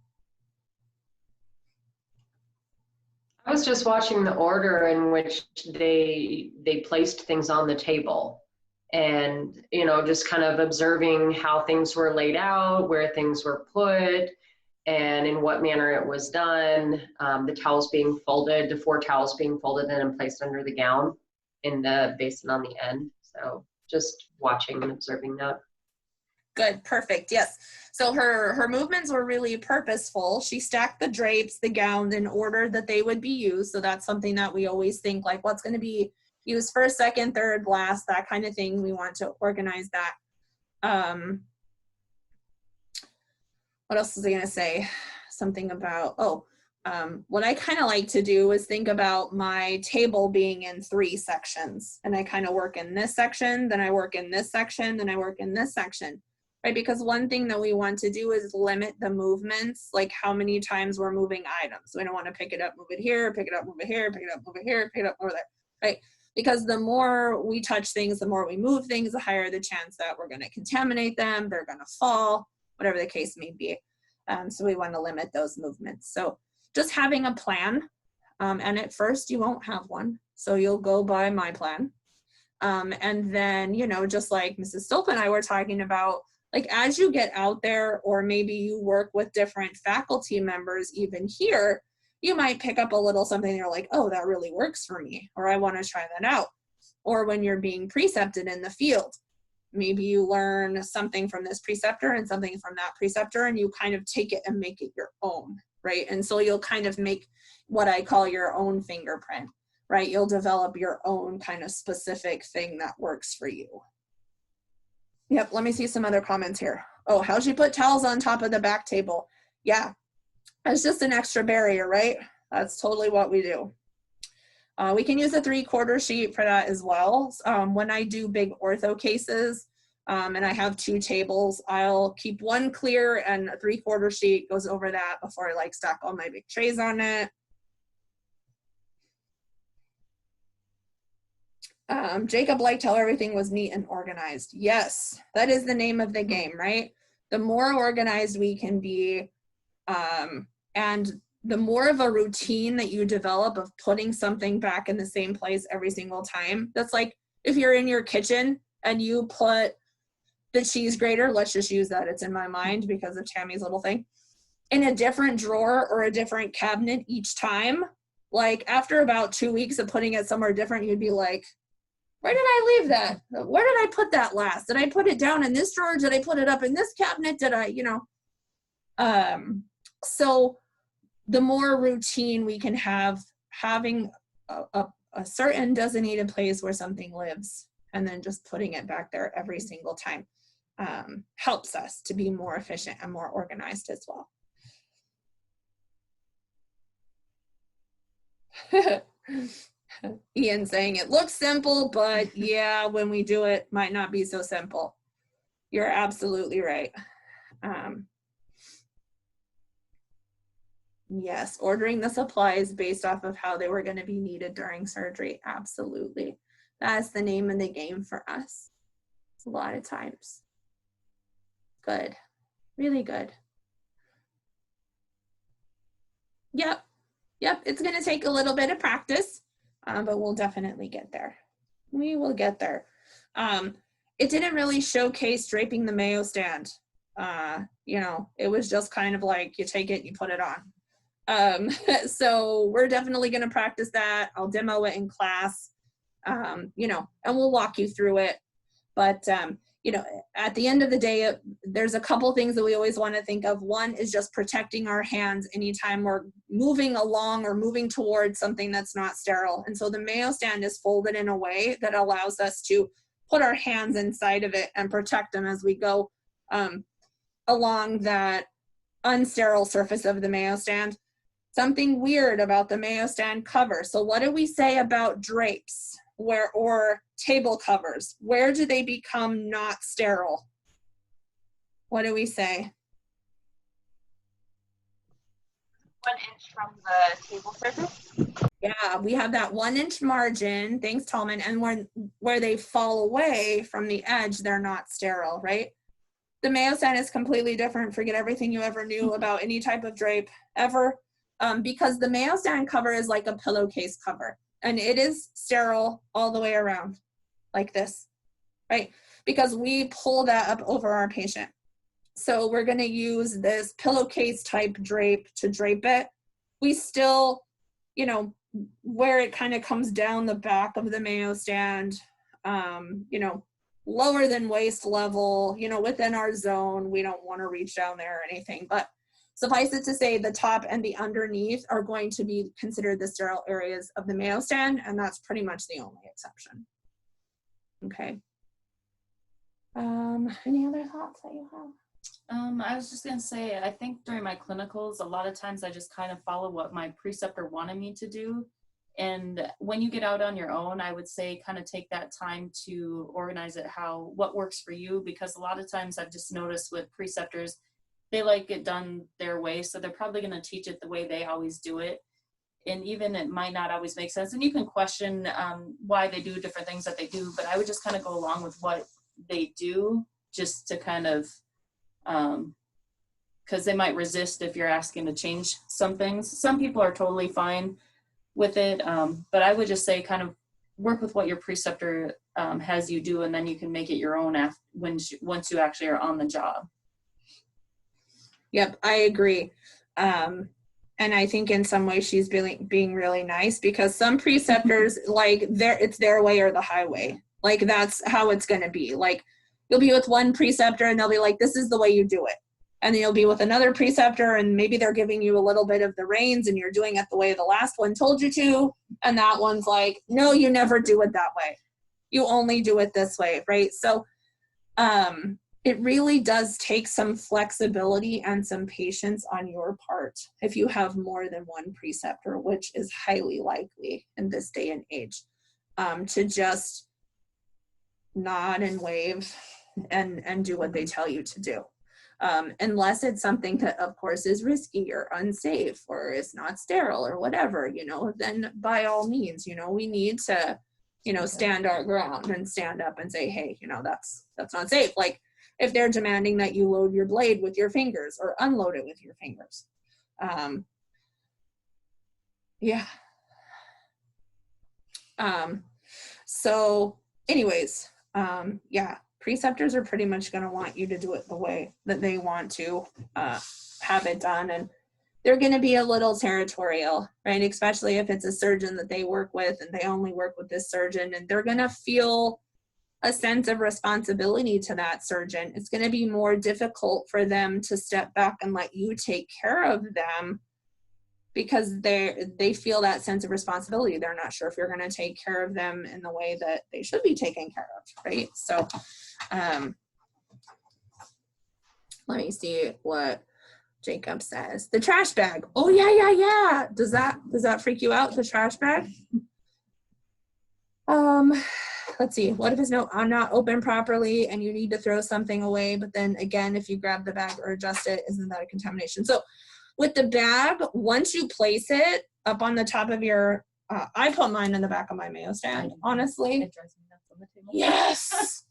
F: I was just watching the order in which they placed things on the table, and just kind of observing how things were laid out, where things were put, and in what manner it was done. The towels being folded, the 4 towels being folded in and placed under the gown in the basin on the end. So just watching and observing that.
A: Good, perfect, yes. So her movements were really purposeful. She stacked the drapes, the gown in order that they would be used. So that's something that we always think, like, what's going to be used first, second, third, last, that kind of thing. We want to organize that. What else was I going to say? Something about, what I kind of like to do is think about my table being in 3 sections, and I kind of work in this section, then I work in this section, then I work in this section, right? Because one thing that we want to do is limit the movements, like how many times we're moving items. We don't want to pick it up, move it here, pick it up, move it here, pick it up, move it here, pick it up, over there, right? Because the more we touch things, the more we move things, the higher the chance that we're going to contaminate them, they're going to fall, whatever the case may be. So we want to limit those movements. So just having a plan, and at first you won't have one, so you'll go by my plan. And then, just like Mrs. Stolp and I were talking about, like as you get out there, or maybe you work with different faculty members even here, you might pick up a little something and you're like, oh, that really works for me, or I want to try that out. Or when you're being precepted in the field, maybe you learn something from this preceptor and something from that preceptor, and you kind of take it and make it your own, right? And so you'll kind of make what I call your own fingerprint, right? You'll develop your own kind of specific thing that works for you. Yep, let me see some other comments here. Oh, how'd you put towels on top of the back table? Yeah, it's just an extra barrier, right? That's totally what we do. We can use a 3/4 sheet for that as well. When I do big ortho cases, and I have 2 tables, I'll keep one clear and a 3/4 sheet goes over that before I like stack all my big trays on it. Jacob liked how everything was neat and organized. Yes, that is the name of the game, right? The more organized we can be, and the more of a routine that you develop of putting something back in the same place every single time. That's like if you're in your kitchen and you put the cheese grater, let's just use that, it's in my mind because of Tammy's little thing, in a different drawer or a different cabinet each time. Like after about 2 weeks of putting it somewhere different, you'd be like, where did I leave that? Where did I put that last? Did I put it down in this drawer? Did I put it up in this cabinet? Did I, so the more routine we can have, having a certain designated place where something lives, and then just putting it back there every single time helps us to be more efficient and more organized as well. Ian saying it looks simple, but yeah, when we do it, might not be so simple. You're absolutely right. Yes, ordering the supplies based off of how they were going to be needed during surgery. Absolutely. That's the name of the game for us a lot of times. Good, really good. Yep, it's gonna take a little bit of practice, but we'll definitely get there. We will get there. It didn't really showcase draping the mayo stand. You know, it was just kind of like you take it, you put it on. So we're definitely gonna practice that. I'll demo it in class, you know, and we'll walk you through it. But, you know, at the end of the day, there's a couple things that we always want to think of. One is just protecting our hands anytime we're moving along or moving towards something that's not sterile. And so the mayo stand is folded in a way that allows us to put our hands inside of it and protect them as we go along that unsterile surface of the mayo stand. Something weird about the mayo stand cover. So what do we say about drapes or table covers? Where do they become not sterile? What do we say?
G: 1 inch from the table surface.
A: Yeah, we have that 1 inch margin, thanks Tallman, and where they fall away from the edge, they're not sterile, right? The mayo stand is completely different. Forget everything you ever knew about any type of drape ever, because the mayo stand cover is like a pillowcase cover, and it is sterile all the way around, like this, right? Because we pull that up over our patient. So we're gonna use this pillowcase type drape to drape it. We still, you know, where it kind of comes down the back of the mayo stand, you know, lower than waist level, you know, within our zone. We don't want to reach down there or anything, but suffice it to say the top and the underneath are going to be considered the sterile areas of the mayo stand, and that's pretty much the only exception. Okay. Any other thoughts that you have?
B: I was just gonna say, I think during my clinicals, a lot of times I just kind of follow what my preceptor wanted me to do. And when you get out on your own, I would say kind of take that time to organize it what works for you, because a lot of times I've just noticed with preceptors, they like it done their way. So they're probably going to teach it the way they always do it. And even it might not always make sense. And you can question why they do different things that they do, but I would just kind of go along with what they do, just to kind of, because they might resist if you're asking to change some things. Some people are totally fine with it, but I would just say kind of work with what your preceptor has you do, and then you can make it your own once you actually are on the job.
A: Yep, I agree. And I think in some ways she's being really nice, because some preceptors, like it's their way or the highway. Like that's how it's going to be. Like you'll be with one preceptor and they'll be like, this is the way you do it. And then you'll be with another preceptor and maybe they're giving you a little bit of the reins and you're doing it the way the last one told you to. And that one's like, no, you never do it that way. You only do it this way, right? So it really does take some flexibility and some patience on your part if you have more than one preceptor, which is highly likely in this day and age, to just nod and wave and do what they tell you to do. Unless it's something that of course is risky or unsafe or is not sterile or whatever, you know, then by all means, you know, we need to, you know, stand our ground and stand up and say, hey, you know, that's not safe. Like if they're demanding that you load your blade with your fingers or unload it with your fingers. Yeah. So anyways, yeah, preceptors are pretty much going to want you to do it the way that they want to have it done. And they're going to be a little territorial, right? Especially if it's a surgeon that they work with and they only work with this surgeon, and they're going to feel a sense of responsibility to that surgeon. It's going to be more difficult for them to step back and let you take care of them because they feel that sense of responsibility. They're not sure if you're going to take care of them in the way that they should be taken care of, right? So let me see what Jacob says. The trash bag. Oh yeah. Does that freak you out, the trash bag? Let's see. What if it's not open properly and you need to throw something away, but then again, if you grab the bag or adjust it, isn't that a contamination? So with the bag, once you place it up on the top of your I put mine in the back of my mayo stand, honestly.
B: It drives me nuts on the table.
A: Yes.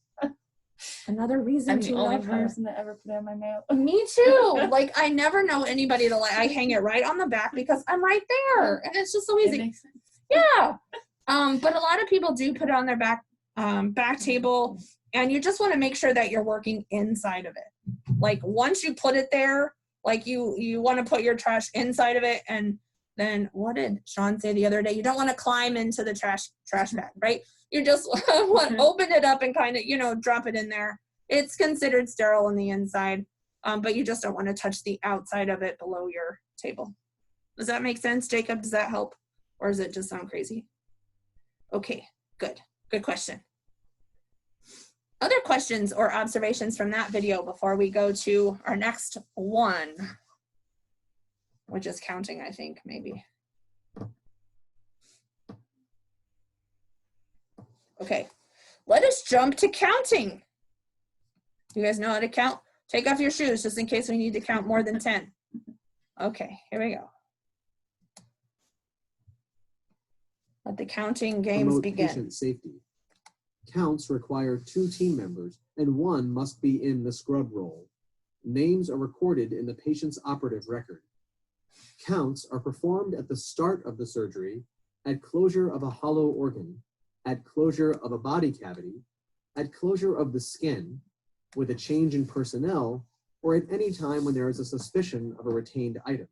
A: Another reason
B: I'm
A: to
B: the only
A: love her.
B: person that ever put it on my mail.
A: Me too. Like, I never know anybody to like. I hang it right on the back because I'm right there, and it's just so
B: It
A: easy.
B: makes sense.
A: Yeah. But a lot of people do put it on their back table, and you just want to make sure that you're working inside of it. Like, once you put it there, like you want to put your trash inside of it, and then what did Sean say the other day? You don't want to climb into the trash bag, right? You just want to open it up and kind of, drop it in there. It's considered sterile on the inside, but you just don't want to touch the outside of it below your table. Does that make sense, Jacob? Does that help? Or does it just sound crazy? Okay, good. Good question. Other questions or observations from that video before we go to our next one, which is counting, I think, maybe. Okay, let us jump to counting. You guys know how to count? Take off your shoes just in case we need to count more than 10. Okay, here we go. Let the counting games
D: Promote
A: begin.
D: patient safety. Counts require 2 team members and 1 must be in the scrub role. Names are recorded in the patient's operative record. Counts are performed at the start of the surgery, at closure of a hollow organ, at closure of a body cavity, at closure of the skin, with a change in personnel, or at any time when there is a suspicion of a retained item.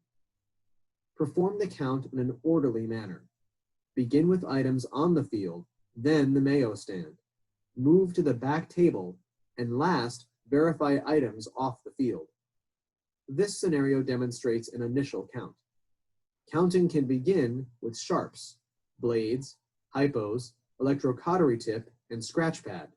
D: Perform the count in an orderly manner. Begin with items on the field, then the mayo stand. Move to the back table, and last, verify items off the field. This scenario demonstrates an initial count. Counting can begin with sharps, blades, hypos, electrocautery tip, and scratch pad.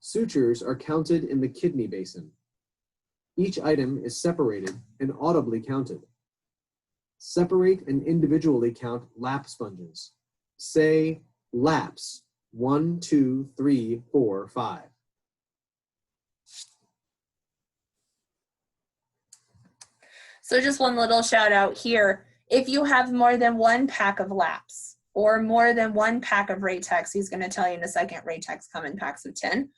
D: Sutures are counted in the kidney basin. Each item is separated and audibly counted. Separate and individually count lap sponges. Say laps, 1, 2, 3, 4, 5.
A: So just one little shout out here. If you have more than 1 pack of laps or more than 1 pack of Ratex, he's going to tell you in a second, Ratex come in packs of 10.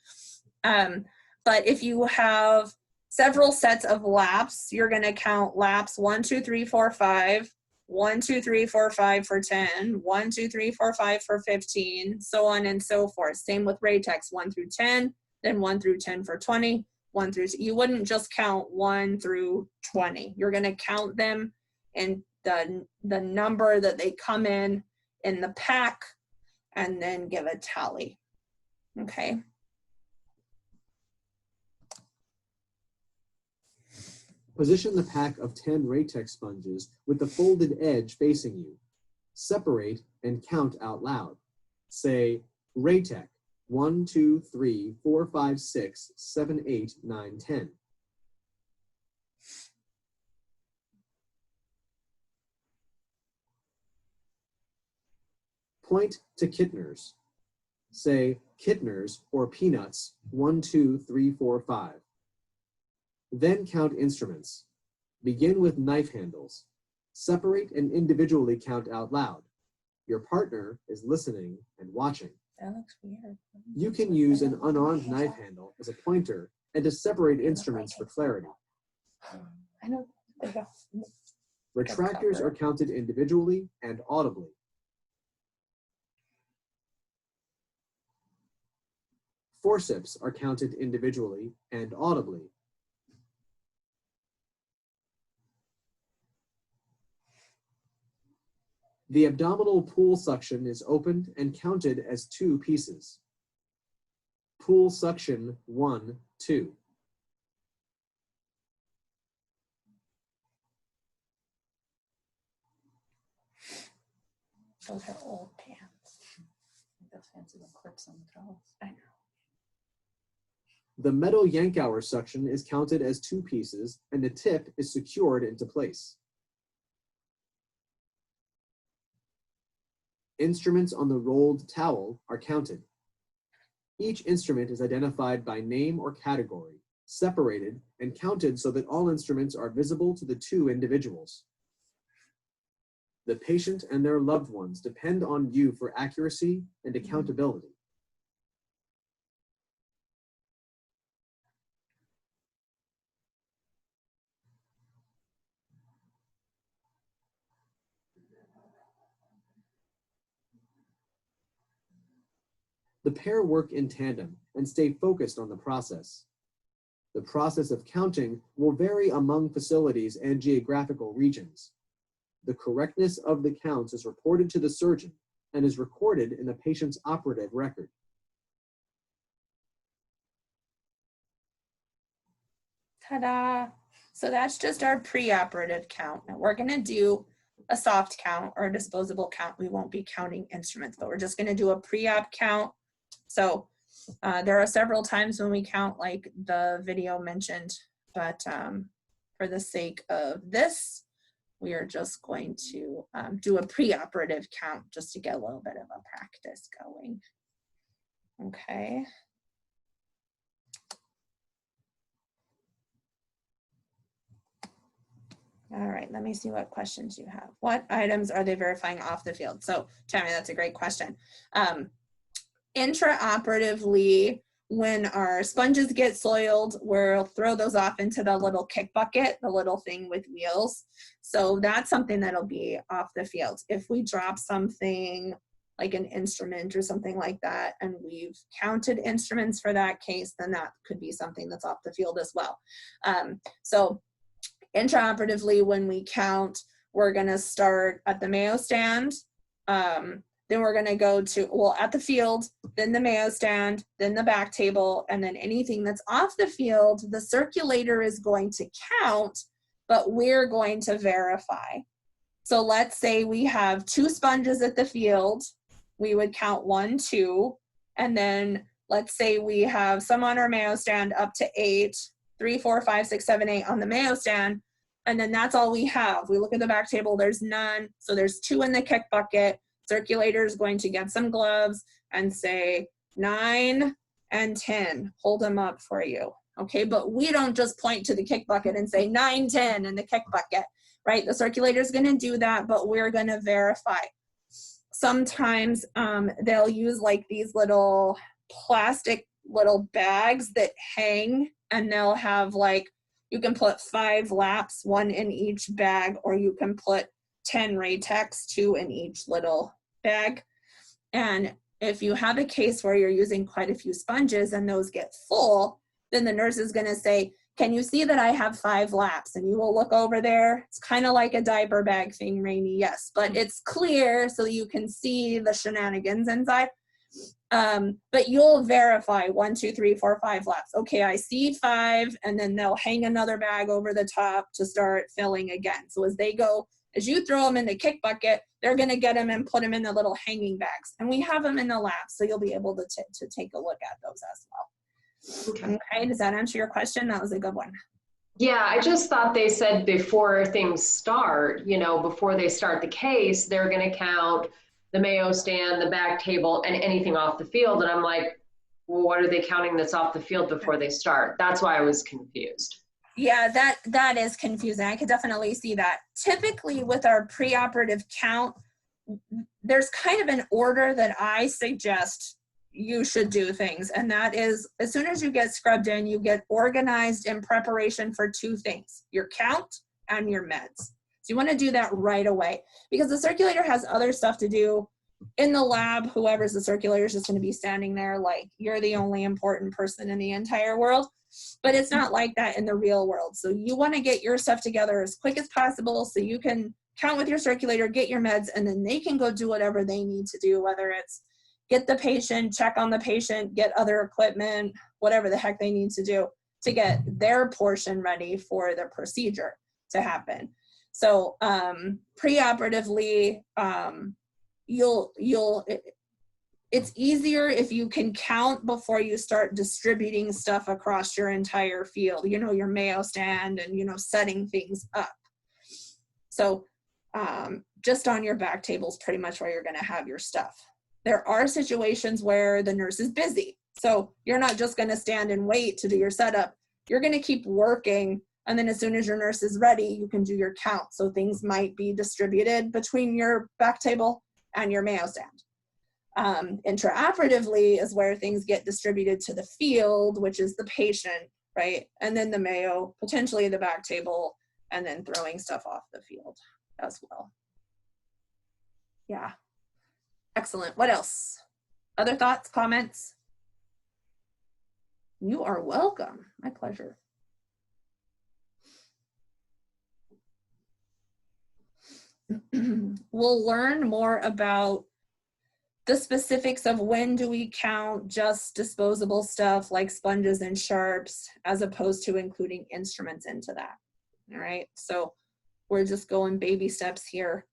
A: But if you have several sets of laps, you're going to count laps 1, 2, 3, 4, 5, 1, 2, 3, 4, 5 for 10, 1, 2, 3, 4, 5 for 15, so on and so forth. Same with Ratex, 1 through 10, then 1 through 10 for 20, 1 through, you wouldn't just count 1 through 20. You're going to count them in the number that they come in the pack, and then give a tally. Okay.
D: Position the pack of 10 Ratex sponges with the folded edge facing you. Separate and count out loud. Say, Ratex, 1, 2, 3, 4, 5, 6, 7, 8, 9, 10. Point to Kittners. Say, Kittners or peanuts, 1, 2, 3, 4, 5. Then count instruments. Begin with knife handles. Separate and individually count out loud. Your partner is listening and watching.
A: That looks weird.
D: You can use an unarmed knife handle as a pointer and to separate instruments for clarity.
A: I know. There you go.
D: Retractors are counted individually and audibly. Forceps are counted individually and audibly. The abdominal pool suction is opened and counted as 2 pieces. Pool suction 1, 2.
A: Those are old pants.
B: Those fancy little clips on the drawers.
A: I know.
D: The metal Yankauer suction is counted as 2 pieces and the tip is secured into place. Instruments on the rolled towel are counted. Each instrument is identified by name or category separated, and counted so that all instruments are visible to the two individuals. The patient and their loved ones depend on you for accuracy and accountability. The pair work in tandem and stay focused on the process. The process of counting will vary among facilities and geographical regions. The correctness of the counts is reported to the surgeon and is recorded in the patient's operative record.
A: Ta-da! So that's just our preoperative count. Now we're gonna do a soft count or a disposable count. We won't be counting instruments, but we're just gonna do a pre-op count. So there are several times when we count, like the video mentioned, but for the sake of this, we are just going to do a preoperative count just to get a little bit of a practice going. Okay. All right, let me see what questions you have. What items are they verifying off the field? So, Tammy, that's a great question. Intraoperatively, when our sponges get soiled, we'll throw those off into the little kick bucket, the little thing with wheels. So that's something that'll be off the field. If we drop something like an instrument or something like that, and we've counted instruments for that case, then that could be something that's off the field as well. So intraoperatively, when we count, we're gonna start at the Mayo stand, then we're gonna go to, well, at the field, then the Mayo stand, then the back table, and then anything that's off the field, the circulator is going to count, but we're going to verify. So let's say we have 2 sponges at the field, we would count 1, 2, and then let's say we have some on our Mayo stand up to 8, 3, 4, 5, 6, 7, 8 on the Mayo stand, and then that's all we have. We look at the back table, there's none, so there's 2 in the kick bucket. Circulator is going to get some gloves and say 9 and 10, hold them up for you. Okay, but we don't just point to the kick bucket and say 9, 10 in the kick bucket, right? The circulator is going to do that, but we're going to verify. Sometimes they'll use like these little plastic little bags that hang, and they'll have like, you can put 5 laps, 1 in each bag, or you can put 10 Ratex, 2 in each little bag. And if you have a case where you're using quite a few sponges and those get full, then the nurse is going to say, can you see that I have 5 laps? And you will look over there. It's kind of like a diaper bag thing, Rainey, yes, but it's clear so you can see the shenanigans inside. But you'll verify 1, 2, 3, 4, 5 laps. Okay, I see 5, and then they'll hang another bag over the top to start filling again. So as they go, as you throw them in the kick bucket, they're going to get them and put them in the little hanging bags. And we have them in the lab, so you'll be able to take a look at those as well. Okay, does that answer your question? That was a good one.
F: Yeah, I just thought they said before things start, you know, before they start the case, they're going to count the Mayo stand, the back table, and anything off the field. And I'm like, well, what are they counting that's off the field before they start? That's why I was confused.
A: Yeah, that is confusing. I could definitely see that. Typically with our preoperative count, there's kind of an order that I suggest you should do things. And that is, as soon as you get scrubbed in, you get organized in preparation for 2 things, your count and your meds. So you want to do that right away, because the circulator has other stuff to do. In the lab, whoever's the circulator is just going to be standing there like you're the only important person in the entire world. But it's not like that in the real world. So you want to get your stuff together as quick as possible so you can count with your circulator, get your meds, and then they can go do whatever they need to do, whether it's get the patient, check on the patient, get other equipment, whatever the heck they need to do to get their portion ready for the procedure to happen. So preoperatively, it's easier if you can count before you start distributing stuff across your entire field, you know, your Mayo stand and, you know, setting things up. So just on your back table is pretty much where you're going to have your stuff. There are situations where the nurse is busy. So you're not just going to stand and wait to do your setup. you're going to keep working. And then as soon as your nurse is ready, you can do your count. So things might be distributed between your back table and your mayo stand. Intraoperatively is where things get distributed to the field, which is the patient, right? And then the mayo, potentially the back table, and then throwing stuff off the field as well. Yeah. Excellent. What else? Other thoughts, comments? You are welcome. My pleasure. We'll learn more about the specifics of when do we count just disposable stuff like sponges and sharps as opposed to including instruments into that. All right, so we're just going baby steps here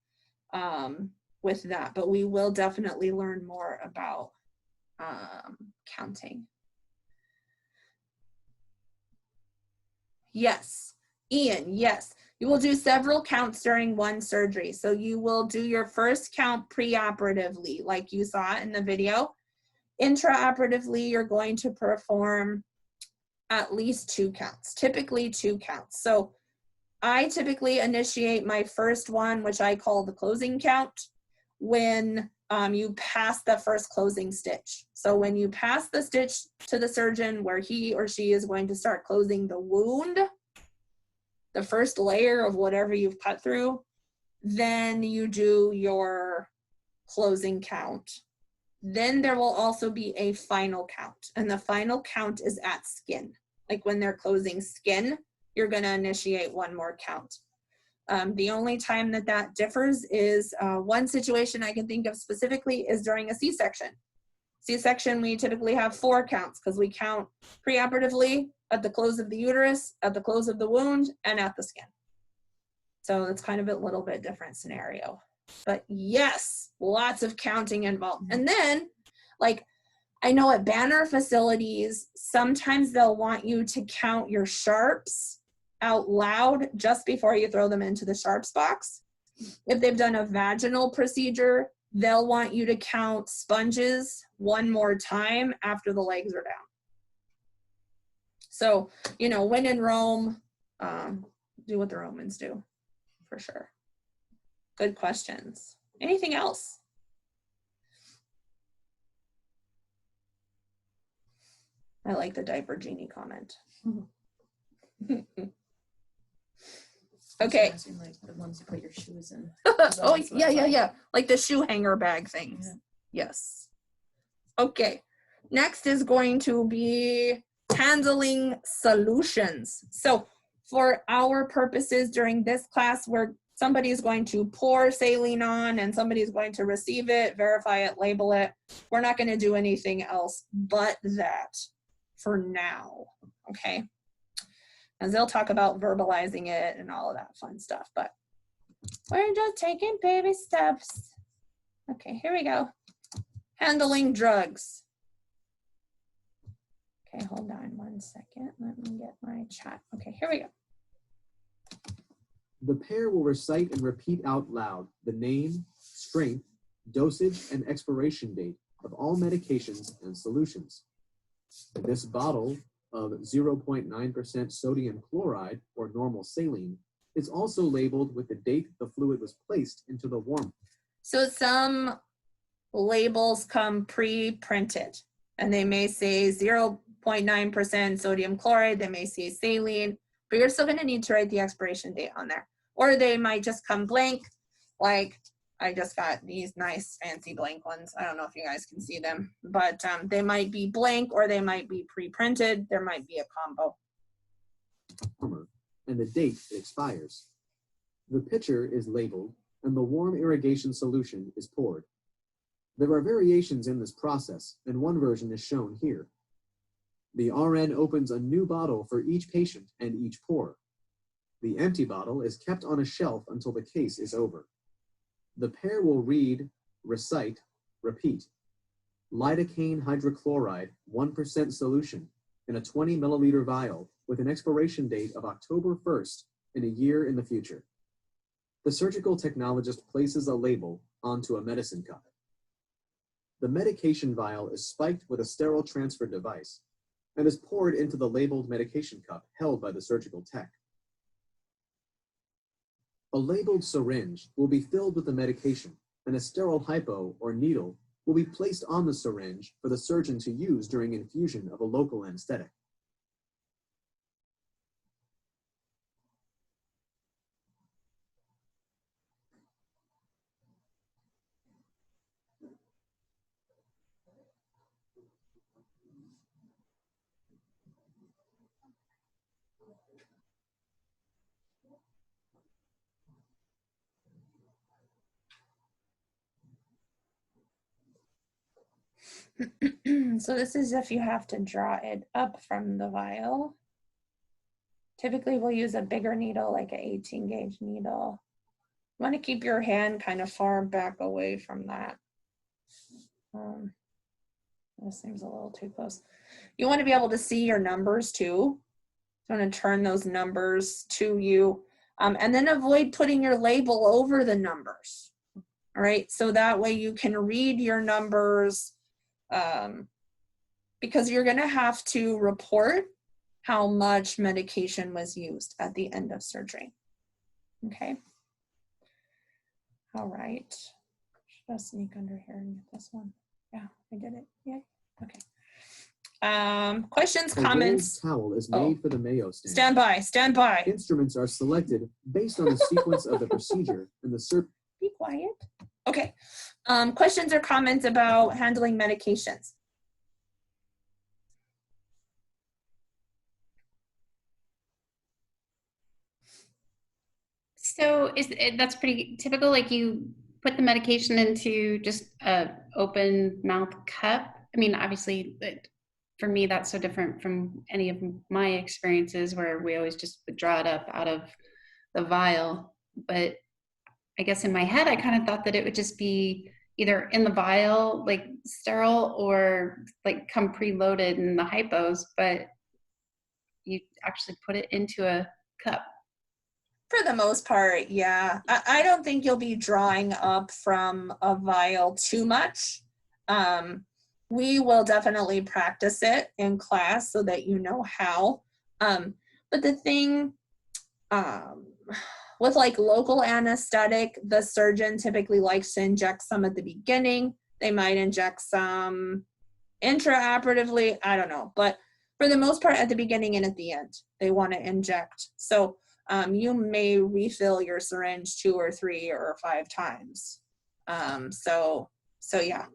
A: with that, but we will definitely learn more about counting. Yes, Ian, yes. You will do several counts during one surgery. So you will do your first count preoperatively, like you saw in the video. Intraoperatively, you're going to perform at least 2 counts, typically 2 counts. So I typically initiate my first one, which I call the closing count, when you pass the first closing stitch. So when you pass the stitch to the surgeon where he or she is going to start closing the wound, the first layer of whatever you've cut through, then you do your closing count. Then there will also be a final count, and the final count is at skin. Like when they're closing skin, you're going to initiate one more count. The only time that that differs is one situation I can think of specifically is during a C-section. C-section, we typically have 4 counts because we count preoperatively, at the close of the uterus, at the close of the wound, and at the skin. So it's kind of a little bit different scenario. But yes, lots of counting involved. And then, like, I know at Banner facilities, sometimes they'll want you to count your sharps out loud just before you throw them into the sharps box. If they've done a vaginal procedure, they'll want you to count sponges one more time after the legs are down. So, you know, when in Rome, do what the Romans do, for sure. Good questions. Anything else? I like the diaper genie comment. Okay.
B: Like the ones you put your shoes in.
A: Oh, yeah. Like the shoe hanger bag things. Yeah. Yes. Okay. Next is going to be handling solutions. So for our purposes during this class, where somebody is going to pour saline on and somebody is going to receive it, verify it, label it. We're not going to do anything else but that for now. Okay. And they'll talk about verbalizing it and all of that fun stuff, but we're just taking baby steps. Okay, here we go. Handling drugs. Okay, hold on one second. Let me get my chat. Okay, here we go.
D: The pair will recite and repeat out loud the name, strength, dosage, and expiration date of all medications and solutions. This bottle of 0.9% sodium chloride, or normal saline, is also labeled with the date the fluid was placed into the warm.
A: So some labels come pre-printed, and they may say 0.9% sodium chloride, they may say saline, but you're still gonna need to write the expiration date on there. Or they might just come blank, like I just got these nice fancy blank ones. I don't know if you guys can see them, but they might be blank or they might be pre-printed. There might be a combo.
D: And the date it expires. The pitcher is labeled and the warm irrigation solution is poured. There are variations in this process, and one version is shown here. The RN opens a new bottle for each patient and each pour. The empty bottle is kept on a shelf until the case is over. The pair will read, recite, repeat. Lidocaine hydrochloride, 1% solution in a 20 milliliter vial with an expiration date of October 1st in a year in the future. The surgical technologist places a label onto a medicine cup. The medication vial is spiked with a sterile transfer device. and is poured into the labeled medication cup held by the surgical tech. A labeled syringe will be filled with the medication, and a sterile hypo or needle will be placed on the syringe for the surgeon to use during infusion of a local anesthetic.
A: So this is if you have to draw it up from the vial. Typically we'll use a bigger needle, like an 18 gauge needle. You want to keep your hand kind of far back away from that. This seems a little too close. You want to be able to see your numbers too. You want to turn those numbers to you, and then avoid putting your label over the numbers. All right, so that way you can read your numbers, because you're going to have to report how much medication was used at the end of surgery. Okay. All right. Should I sneak under here and get this one? Yeah, I did it. Yay. Okay. Questions,
D: A rolled
A: comments?
D: towel is made for the Mayo stand.
A: Stand by, stand by.
D: Instruments are selected based on the sequence of the procedure and the
A: Be quiet. Okay. Questions or comments about handling medications?
C: So that's pretty typical, like you put the medication into just a open mouth cup. I mean, obviously for me, that's so different from any of my experiences where we always just would draw it up out of the vial. But I guess in my head, I kind of thought that it would just be either in the vial, like sterile, or like come preloaded in the hypos, but you actually put it into a cup.
A: For the most part, yeah. I don't think you'll be drawing up from a vial too much. We will definitely practice it in class so that you know how. But the thing with like local anesthetic, the surgeon typically likes to inject some at the beginning. They might inject some intraoperatively, I don't know. But for the most part, at the beginning and at the end, they want to inject. So you may refill your syringe 2 or 3 or 5 times. So yeah.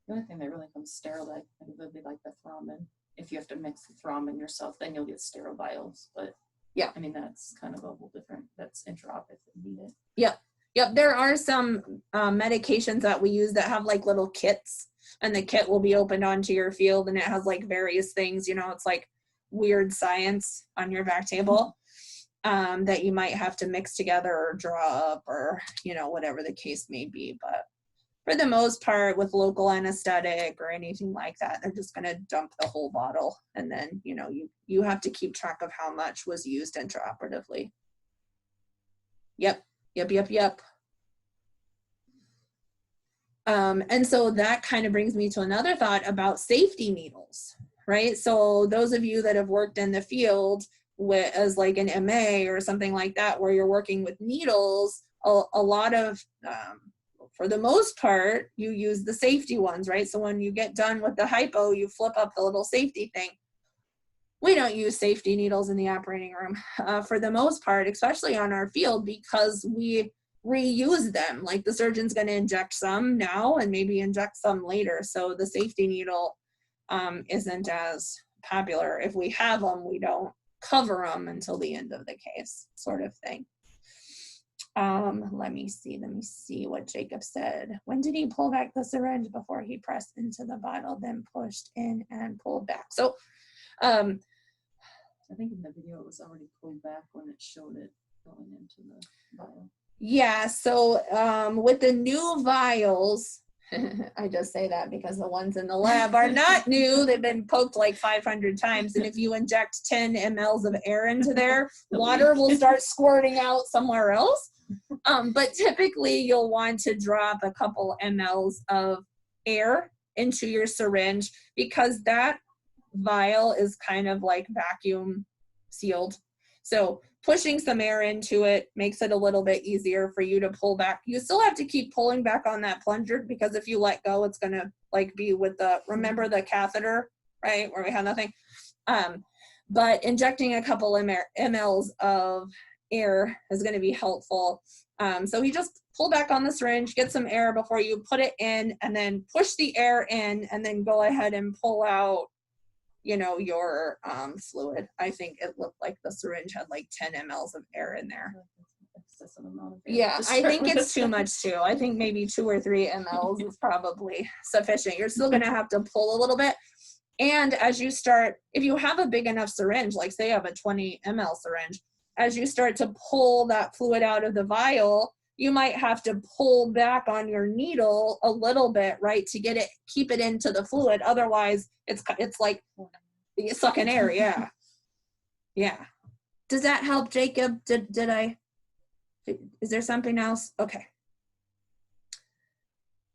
B: The only thing that really comes sterile, I think, would be like the thrombin. If you have to mix the thrombin yourself, then you'll get sterile vials. But
A: yeah,
B: I mean, that's kind of a whole different, that's intraop if needed.
A: Yep. There are some medications that we use that have like little kits, and the kit will be opened onto your field and it has like various things, you know, it's like weird science on your back table. That you might have to mix together or draw up, or, you know, whatever the case may be. But for the most part, with local anesthetic or anything like that, they're just going to dump the whole bottle. And then, you know, you have to keep track of how much was used intraoperatively. Yep. And so that kind of brings me to another thought about safety needles, right? So those of you that have worked in the field as like an MA or something like that, where you're working with needles, a lot of, for the most part, you use the safety ones, right? So when you get done with the hypo, you flip up the little safety thing. We don't use safety needles in the operating room for the most part, especially on our field, because we reuse them. Like the surgeon's going to inject some now and maybe inject some later. So the safety needle isn't as popular. If we have them, we don't cover them until the end of the case, sort of thing. Let me see what Jacob said. When did he pull back the syringe before he pressed into the bottle, then pushed in and pulled back? So
B: I think in the video it was already pulled back when it showed it going into the vial.
A: Yeah, so with the new vials, I just say that because the ones in the lab are not new. They've been poked like 500 times. And if you inject 10 mLs of air into there, water will start squirting out somewhere else. But typically you'll want to drop a couple mLs of air into your syringe, because that vial is kind of like vacuum sealed. So pushing some air into it makes it a little bit easier for you to pull back. You still have to keep pulling back on that plunger, because if you let go, it's gonna like be with the, remember the catheter, right, where we have nothing. But injecting a couple mLs of air is going to be helpful. So you just pull back on the syringe, get some air before you put it in, and then push the air in, and then go ahead and pull out, you know, your fluid. I think it looked like the syringe had like 10 mLs of air in there.
B: Excessive amount of air
A: Yeah,
B: to
A: I
B: start
A: think it's
B: with.
A: too much too. I think maybe 2 or 3 mLs is probably sufficient. You're still going to have to pull a little bit. And as you start, if you have a big enough syringe, like say you have a 20 ml syringe, as you start to pull that fluid out of the vial, you might have to pull back on your needle a little bit, right, to get it, keep it into the fluid. Otherwise, it's like you sucking air. Yeah, yeah. Does that help, Jacob? Did I? Is there something else? Okay.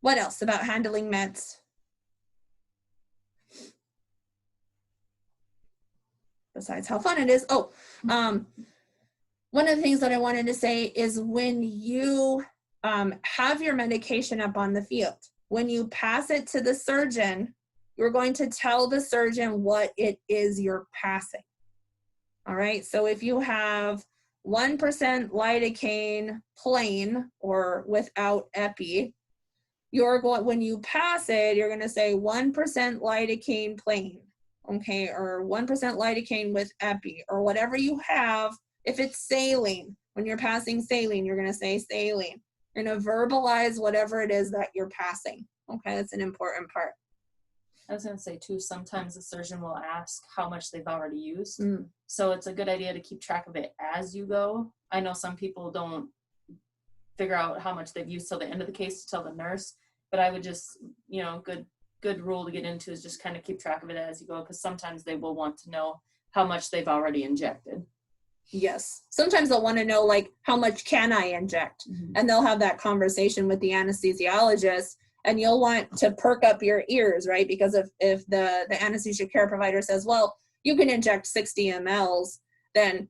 A: What else about handling meds? Besides how fun it is. Oh, one of the things that I wanted to say is when you have your medication up on the field, when you pass it to the surgeon, you're going to tell the surgeon what it is you're passing. All right, so if you have 1% lidocaine plain or without epi, you're going, when you pass it, you're going to say 1% lidocaine plain. Okay, or 1% lidocaine with epi, or whatever you have. If it's saline, when you're passing saline, you're going to say saline. You're going to verbalize whatever it is that you're passing. Okay, that's an important part.
B: I was going to say too, sometimes the surgeon will ask how much they've already used.
A: Mm.
B: So it's a good idea to keep track of it as you go. I know some people don't figure out how much they've used till the end of the case to tell the nurse, but I would just, you know, good rule to get into is just kind of keep track of it as you go, because sometimes they will want to know how much they've already injected.
A: Yes. Sometimes they'll want to know, like, how much can I inject?
B: Mm-hmm.
A: And they'll have that conversation with the anesthesiologist, and you'll want to perk up your ears, right? Because if the anesthesia care provider says, well, you can inject 60 mLs, then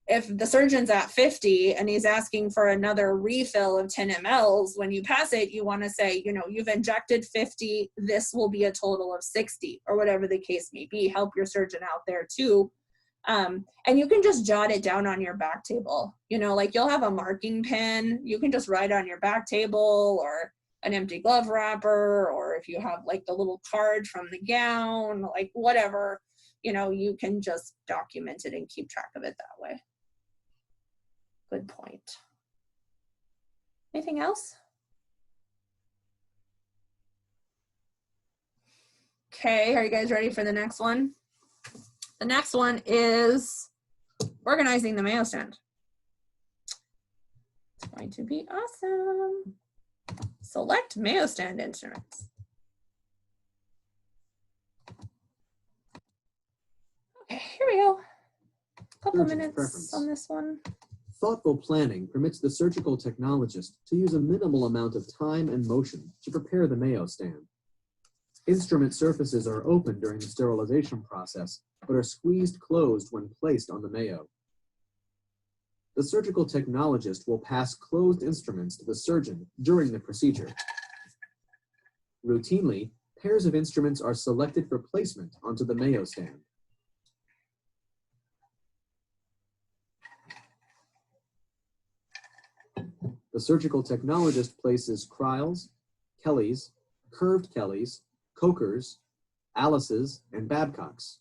A: if the surgeon's at 50 and he's asking for another refill of 10 mLs, when you pass it, you want to say, you know, you've injected 50, this will be a total of 60, or whatever the case may be. Help your surgeon out there too. And you can just jot it down on your back table. You know, like you'll have a marking pen. You can just write on your back table, or an empty glove wrapper, or if you have like the little card from the gown, like whatever, you know, you can just document it and keep track of it that way. Good point. Anything else? Okay, are you guys ready for the next one? The next one is organizing the mayo stand. It's going to be awesome. Select mayo stand instruments. Okay, here we go. Couple
D: Surgeon's
A: minutes
D: preference.
A: on this one.
D: Thoughtful planning permits the surgical technologist to use a minimal amount of time and motion to prepare the mayo stand. Instrument surfaces are open during the sterilization process, but are squeezed closed when placed on the mayo. The surgical technologist will pass closed instruments to the surgeon during the procedure. Routinely, pairs of instruments are selected for placement onto the mayo stand. The surgical technologist places Cryles, Kellys, curved Kellys, Cokers, Alices, and Babcocks.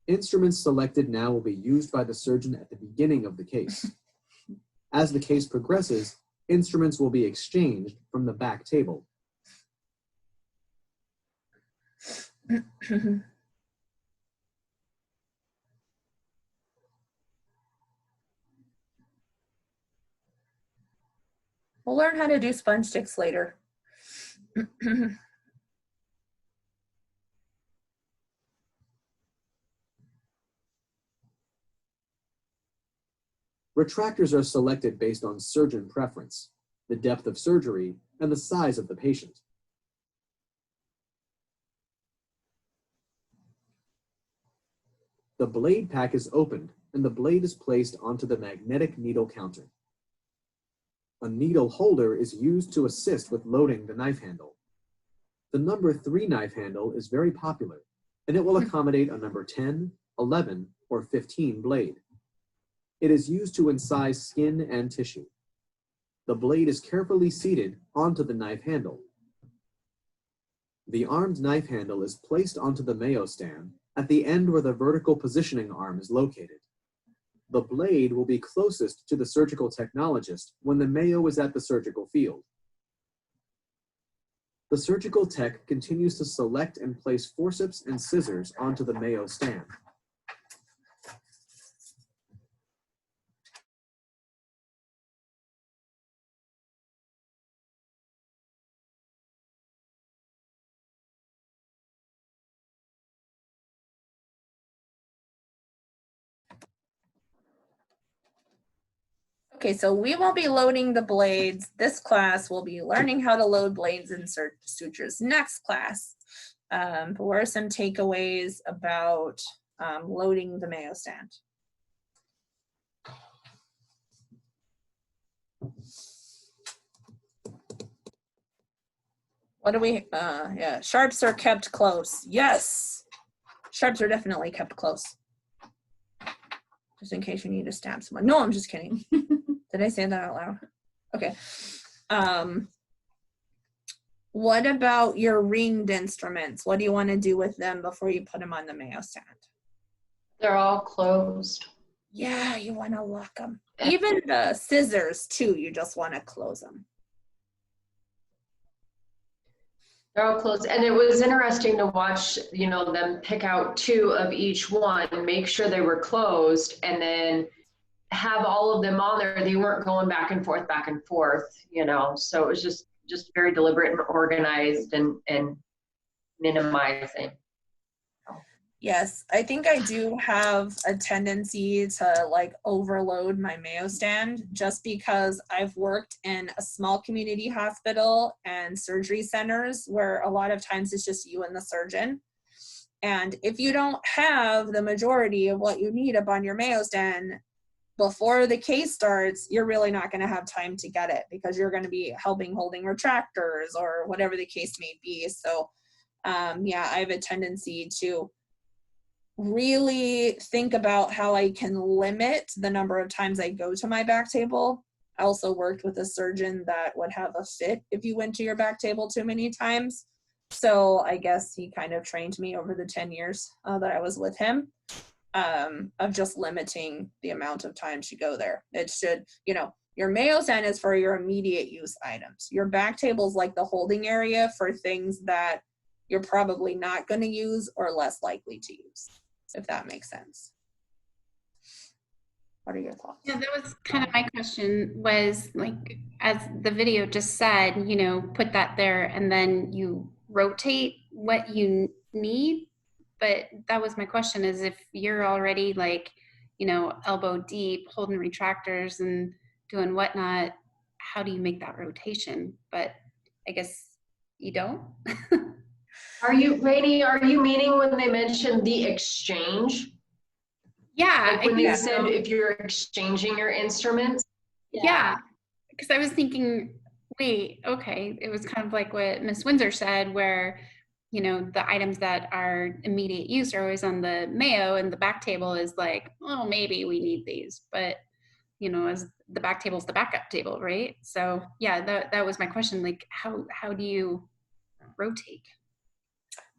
D: Instruments selected now will be used by the surgeon at the beginning of the case. As the case progresses, instruments will be exchanged from the back table.
A: We'll learn how to do sponge sticks later.
D: Retractors are selected based on surgeon preference, the depth of surgery, and the size of the patient. The blade pack is opened and the blade is placed onto the magnetic needle counter. A needle holder is used to assist with loading the knife handle. The number 3 knife handle is very popular, and it will accommodate a number 10, 11, or 15 blade. It is used to incise skin and tissue. The blade is carefully seated onto the knife handle. The armed knife handle is placed onto the mayo stand at the end where the vertical positioning arm is located. The blade will be closest to the surgical technologist when the mayo is at the surgical field. The surgical tech continues to select and place forceps and scissors onto the mayo stand.
A: Okay, so we won't be loading the blades. This class will be learning how to load blades and sutures. Next class, but what are some takeaways about loading the mayo stand? What do we, yeah, sharps are kept close. Yes, sharps are definitely kept close. Just in case you need to stab someone. No, I'm just kidding. Did I say that out loud? Okay. What about your ringed instruments? What do you want to do with them before you put them on the mayo stand?
F: They're all closed.
A: Yeah, you want to lock them. Even the scissors too, you just want to close them.
F: They're all closed. And it was interesting to watch, you know, them pick out 2 of each one, make sure they were closed, and then have all of them on there. They weren't going back and forth, you know. So it was just very deliberate and organized and minimizing.
A: Yes, I think I do have a tendency to like overload my mayo stand just because I've worked in a small community hospital and surgery centers where a lot of times it's just you and the surgeon. And if you don't have the majority of what you need up on your mayo stand before the case starts, you're really not going to have time to get it because you're going to be holding retractors or whatever the case may be. So yeah, I have a tendency to really think about how I can limit the number of times I go to my back table. I also worked with a surgeon that would have a fit if you went to your back table too many times. So I guess he kind of trained me over the 10 years that I was with him of just limiting the amount of times you go there. It should, you know, your mayo stand is for your immediate use items. Your back table is like the holding area for things that you're probably not going to use or less likely to use, if that makes sense. What are your thoughts?
C: Yeah, that was kind of my question was like, as the video just said, you know, put that there and then you rotate what you need. But that was my question is if you're already like, you know, elbow deep, holding retractors and doing whatnot, how do you make that rotation? But I guess you don't.
F: Are you, Rainey, are you meaning when they mentioned the exchange?
C: Yeah.
F: Like when
C: I
F: they
C: think
F: said
C: so.
F: if you're exchanging your instruments?
C: Yeah. Because I was thinking, wait, okay. It was kind of like what Miss Windsor said, where, you know, the items that are immediate use are always on the mayo and the back table is like, oh, maybe we need these. But, you know, as the back table is the backup table, right? So yeah, that was my question. Like, how do you rotate?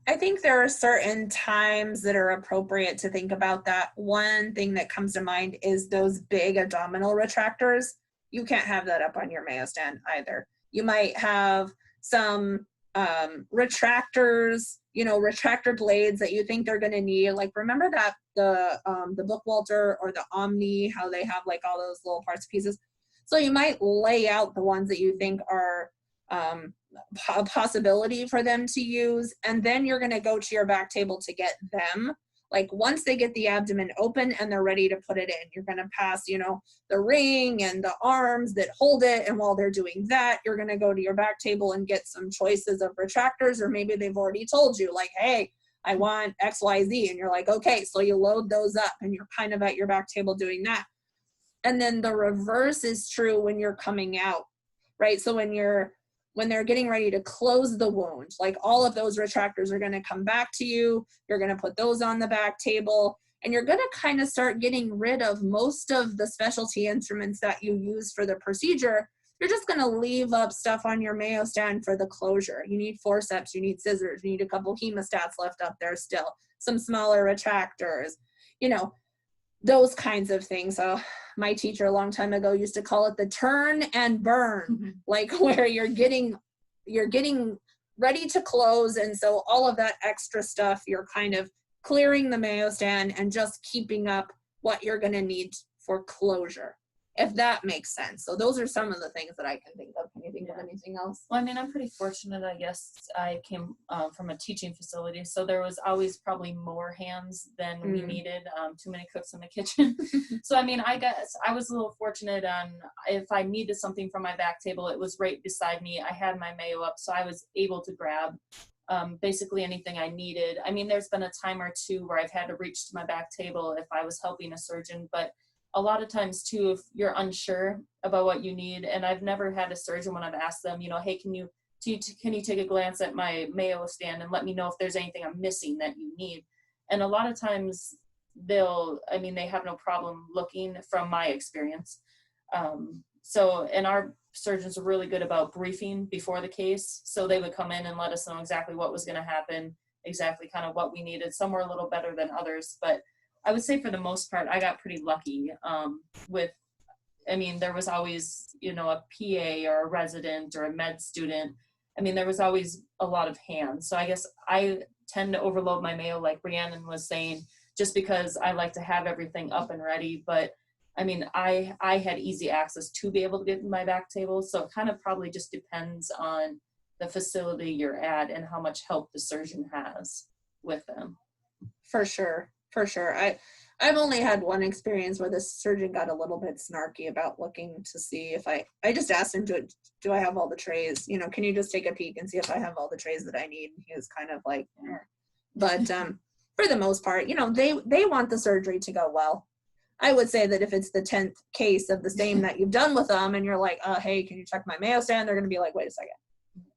A: I think there are certain times that are appropriate to think about that. One thing that comes to mind is those big abdominal retractors. You can't have that up on your mayo stand either. You might have some retractors, you know, retractor blades that you think they're going to need. Like, remember that the book Walter or the Omni, how they have like all those little parts pieces. So you might lay out the ones that you think are a possibility for them to use, and then you're going to go to your back table to get them. Like once they get the abdomen open and they're ready to put it in, you're going to pass, you know, the ring and the arms that hold it, and while they're doing that, you're going to go to your back table and get some choices of retractors, or maybe they've already told you like, hey, I want XYZ. And you're like, okay, so you load those up and you're kind of at your back table doing that. And then the reverse is true when you're coming out, right? So when they're getting ready to close the wound, like all of those retractors are going to come back to you. You're going to put those on the back table, and you're going to kind of start getting rid of most of the specialty instruments that you use for the procedure. You're just going to leave up stuff on your Mayo stand for the closure. You need forceps, you need scissors, you need a couple hemostats left up there still, some smaller retractors, those kinds of things. So my teacher a long time ago used to call it the turn and burn, like where you're getting ready to close. And so all of that extra stuff, you're kind of clearing the Mayo stand and just keeping up what you're going to need for closure, if that makes sense. So those are some of the things that I can think of. Can you think of anything else?
B: Well, I mean, I'm pretty fortunate, I guess. I came from a teaching facility, so there was always probably more hands than we needed, too many cooks in the kitchen. So, I mean, I guess I was a little fortunate on if I needed something from my back table, it was right beside me. I had my Mayo up, so I was able to grab basically anything I needed. I mean, there's been a time or two where I've had to reach to my back table if I was helping a surgeon, but a lot of times too, if you're unsure about what you need, and I've never had a surgeon when I've asked them, hey, can you take a glance at my Mayo stand and let me know if there's anything I'm missing that you need? And a lot of times they have no problem looking, from my experience. And our surgeons are really good about briefing before the case. So they would come in and let us know exactly what was going to happen, exactly kind of what we needed. Some were a little better than others, but I would say for the most part, I got pretty lucky there was always, a PA or a resident or a med student. I mean, there was always a lot of hands. So I guess I tend to overload my Mayo, like Rhiannon was saying, just because I like to have everything up and ready. But I mean, I had easy access to be able to get to my back table. So it kind of probably just depends on the facility you're at and how much help the surgeon has with them.
A: For sure. I've only had one experience where the surgeon got a little bit snarky about looking to see if I just asked him, do I have all the trays? Can you just take a peek and see if I have all the trays that I need? He was kind of like, but for the most part, they want the surgery to go well. I would say that if it's the 10th case of the same that you've done with them and you're like, hey, can you check my Mayo stand? They're going to be like, wait a second.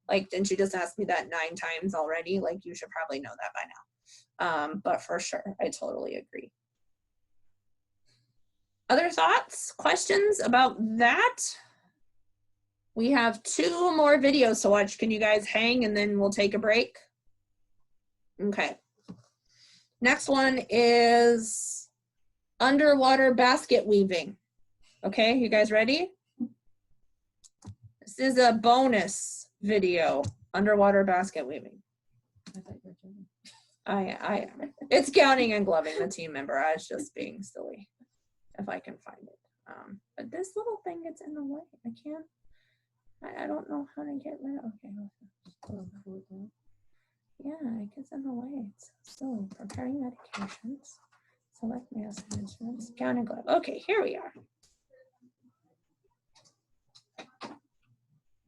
A: Like, didn't you just ask me that 9 times already? Like, you should probably know that by now. But for sure, I totally agree. Other thoughts, questions about that? We have 2 more videos to watch. Can you guys hang and then we'll take a break? Okay. Next one is underwater basket weaving. Okay, you guys ready? This is a bonus video, underwater basket weaving. It's gowning and gloving, the team member. I was just being silly, if I can find it. But this little thing gets in the way. I don't know how to get rid of it. Okay. Yeah, it gets in the way. It's so silly. Preparing medications. Select medicine instruments. Gown and glove. Okay, here we are.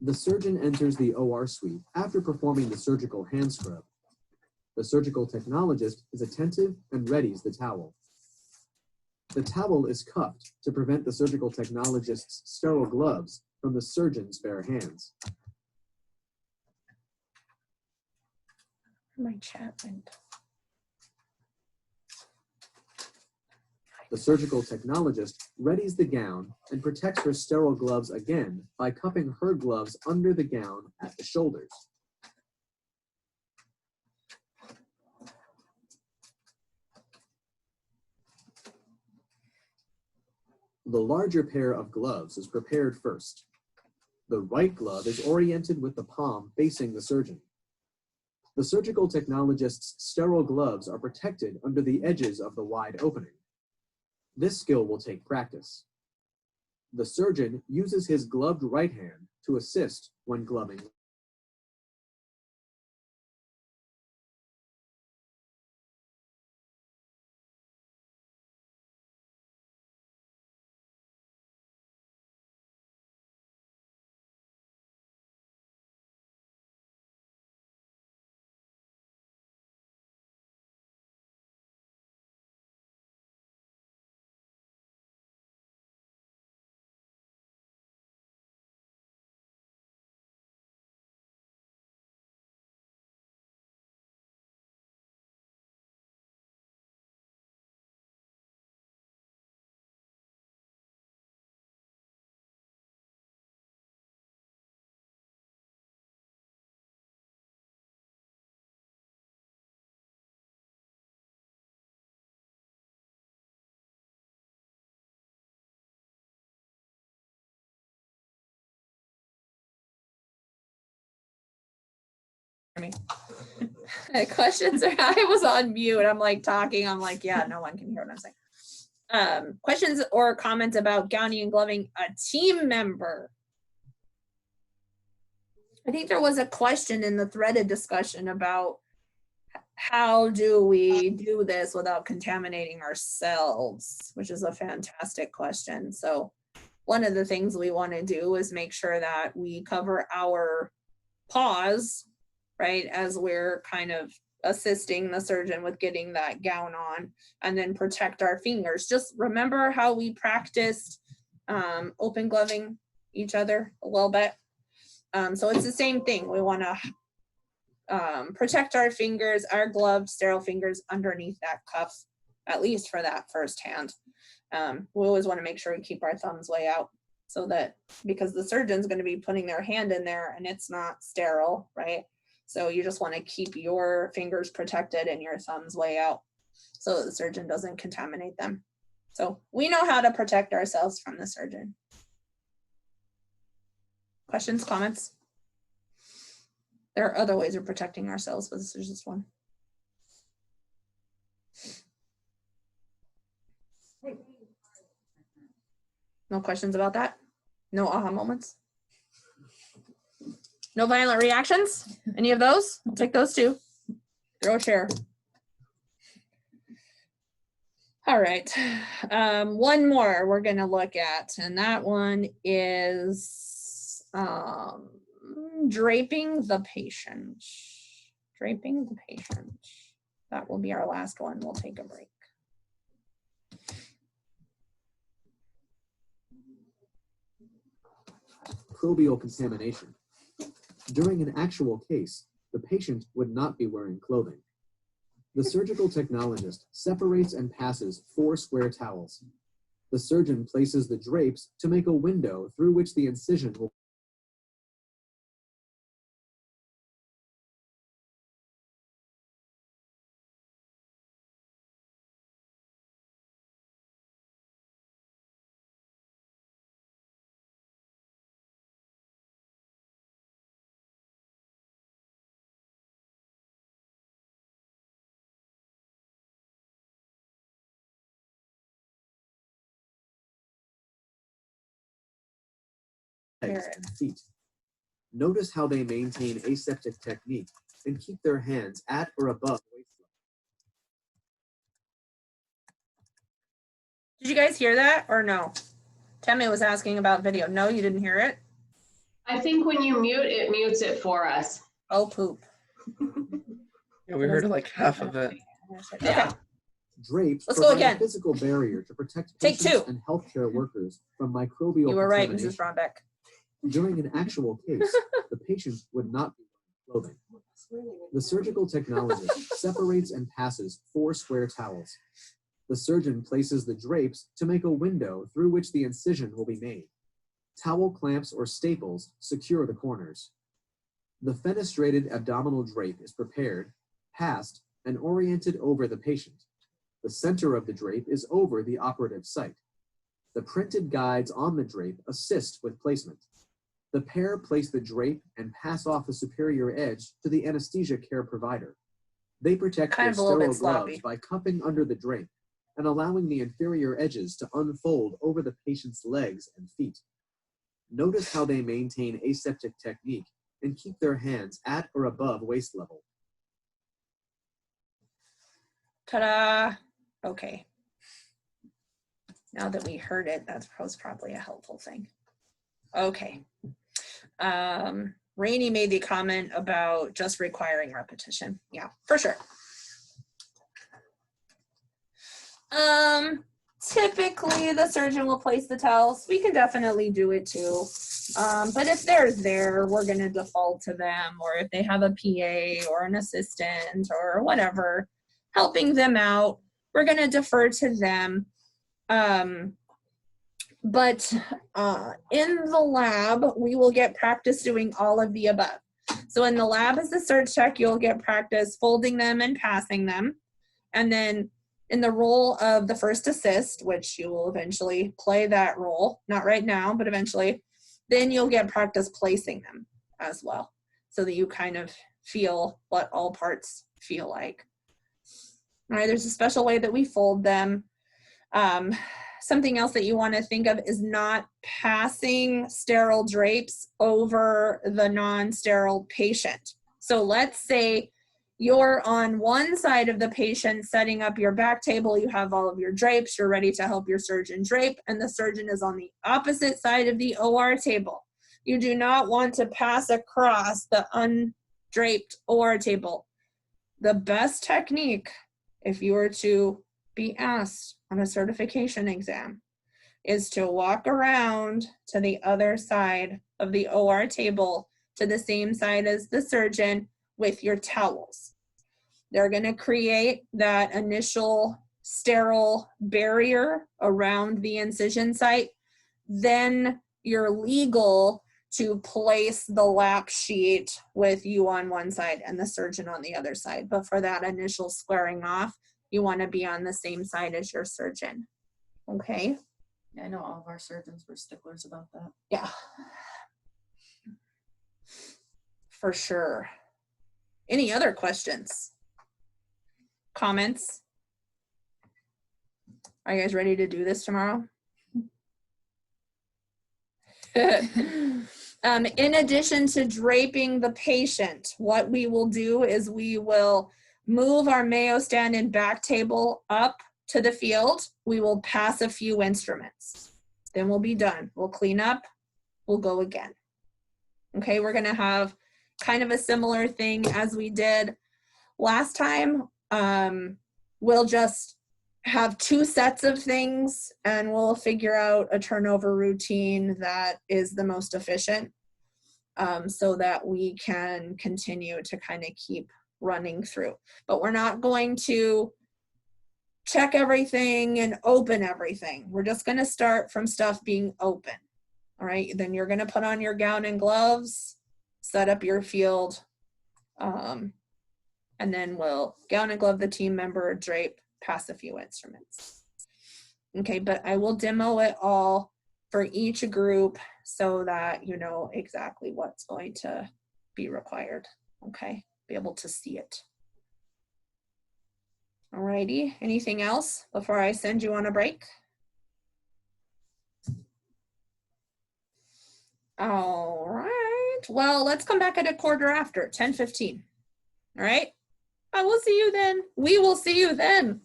D: The surgeon enters the OR suite after performing the surgical hand scrub. The surgical technologist is attentive and readies the towel. The towel is cuffed to prevent the surgical technologist's sterile gloves from the surgeon's bare hands.
A: My chat went.
D: The surgical technologist readies the gown and protects her sterile gloves again by cupping her gloves under the gown at the shoulders. The larger pair of gloves is prepared first. The right glove is oriented with the palm facing the surgeon. The surgical technologist's sterile gloves are protected under the edges of the wide opening. This skill will take practice. The surgeon uses his gloved right hand to assist when gloving
A: me. Questions are, I was on mute. I'm like talking. I'm like, yeah, no one can hear what I'm saying. Questions or comments about gowning and gloving a team member? I think there was a question in the threaded discussion about how do we do this without contaminating ourselves, which is a fantastic question. So one of the things we want to do is make sure that we cover our paws, right, as we're kind of assisting the surgeon with getting that gown on, and then protect our fingers. Just remember how we practiced open gloving each other a little bit. So it's the same thing. We want to protect our fingers, our gloved sterile fingers underneath that cuff, at least for that first hand. We always want to make sure we keep our thumbs way out, so that, because the surgeon's going to be putting their hand in there and it's not sterile, right? So you just want to keep your fingers protected and your thumbs way out so that the surgeon doesn't contaminate them. So we know how to protect ourselves from the surgeon. Questions, comments? There are other ways of protecting ourselves, but this is just one. No questions about that? No aha moments? No violent reactions? Any of those? I'll take those too. Throw a chair. All right. One more we're going to look at, and that one is draping the patient. Draping the patient. That will be our last one. We'll take a break.
D: Microbial contamination. During an actual case, the patient would not be wearing clothing. The surgical technologist separates and passes 4 square towels. The surgeon places the drapes to make a window through which the incision will legs and feet. Notice how they maintain aseptic technique and keep their hands at or above waist level.
A: Did you guys hear that or no? Tammy was asking about video. No, you didn't hear it?
F: I think when you mute, it mutes it for us.
A: Oh, poop.
H: Yeah, we heard like half of it.
A: Okay.
F: Yeah.
D: Drapes
A: Let's go
D: provide
A: again.
D: a physical barrier to protect
A: Take
D: patients
A: 2.
D: and healthcare workers from microbial
A: You were right,
D: contamination.
A: Mrs. Brombeck.
D: During an actual case, the patient would not be wearing clothing. The surgical technologist separates and passes 4 square towels. The surgeon places the drapes to make a window through which the incision will be made. Towel clamps or staples secure the corners. The fenestrated abdominal drape is prepared, passed, and oriented over the patient. The center of the drape is over the operative site. The printed guides on the drape assist with placement. The pair place the drape and pass off the superior edge to the anesthesia care provider. They protect
A: Kind
D: their
A: of a little bit
D: sterile gloves
A: sloppy.
D: by cupping under the drape and allowing the inferior edges to unfold over the patient's legs and feet. Notice how they maintain aseptic technique and keep their hands at or above waist level.
A: Ta-da. Okay. Now that we heard it, that was probably a helpful thing. Okay. Rainey made the comment about just requiring repetition. Yeah, for sure. Typically the surgeon will place the towels. We can definitely do it too. But if they're there, we're gonna default to them, or if they have a PA or an assistant or whatever, helping them out, we're gonna defer to them. But in the lab, we will get practice doing all of the above. So in the lab as a surge tech, you'll get practice folding them and passing them. And then in the role of the first assist, which you will eventually play that role, not right now, but eventually, then you'll get practice placing them as well. So that you kind of feel what all parts feel like. All right, there's a special way that we fold them. Something else that you want to think of is not passing sterile drapes over the non-sterile patient. So let's say you're on one side of the patient setting up your back table, you have all of your drapes, you're ready to help your surgeon drape, and the surgeon is on the opposite side of the OR table. You do not want to pass across the undraped OR table. The best technique, if you were to be asked on a certification exam, is to walk around to the other side of the OR table, to the same side as the surgeon, with your towels. They're going to create that initial sterile barrier around the incision site. Then you're legal to place the lap sheet with you on one side and the surgeon on the other side. But for that initial squaring off, you want to be on the same side as your surgeon. Okay?
B: Yeah, I know all of our surgeons were sticklers about that.
A: Yeah. For sure. Any other questions? Comments? Are you guys ready to do this tomorrow? In addition to draping the patient, what we will do is we will move our Mayo stand and back table up to the field. We will pass a few instruments. Then we'll be done. We'll clean up. We'll go again. Okay, we're going to have kind of a similar thing as we did last time. We'll just have 2 sets of things and we'll figure out a turnover routine that is the most efficient, so that we can continue to kind of keep running through. But we're not going to check everything and open everything. We're just going to start from stuff being open. All right, then you're going to put on your gown and gloves, set up your field, and then we'll gown and glove the team member, drape, pass a few instruments. Okay, but I will demo it all for each group so that you know exactly what's going to be required. Okay, be able to see it. Alrighty, anything else before I send you on a break? All right, well, let's come back at 1/4 after, 10:15. All right, I will see you then. We will see you then.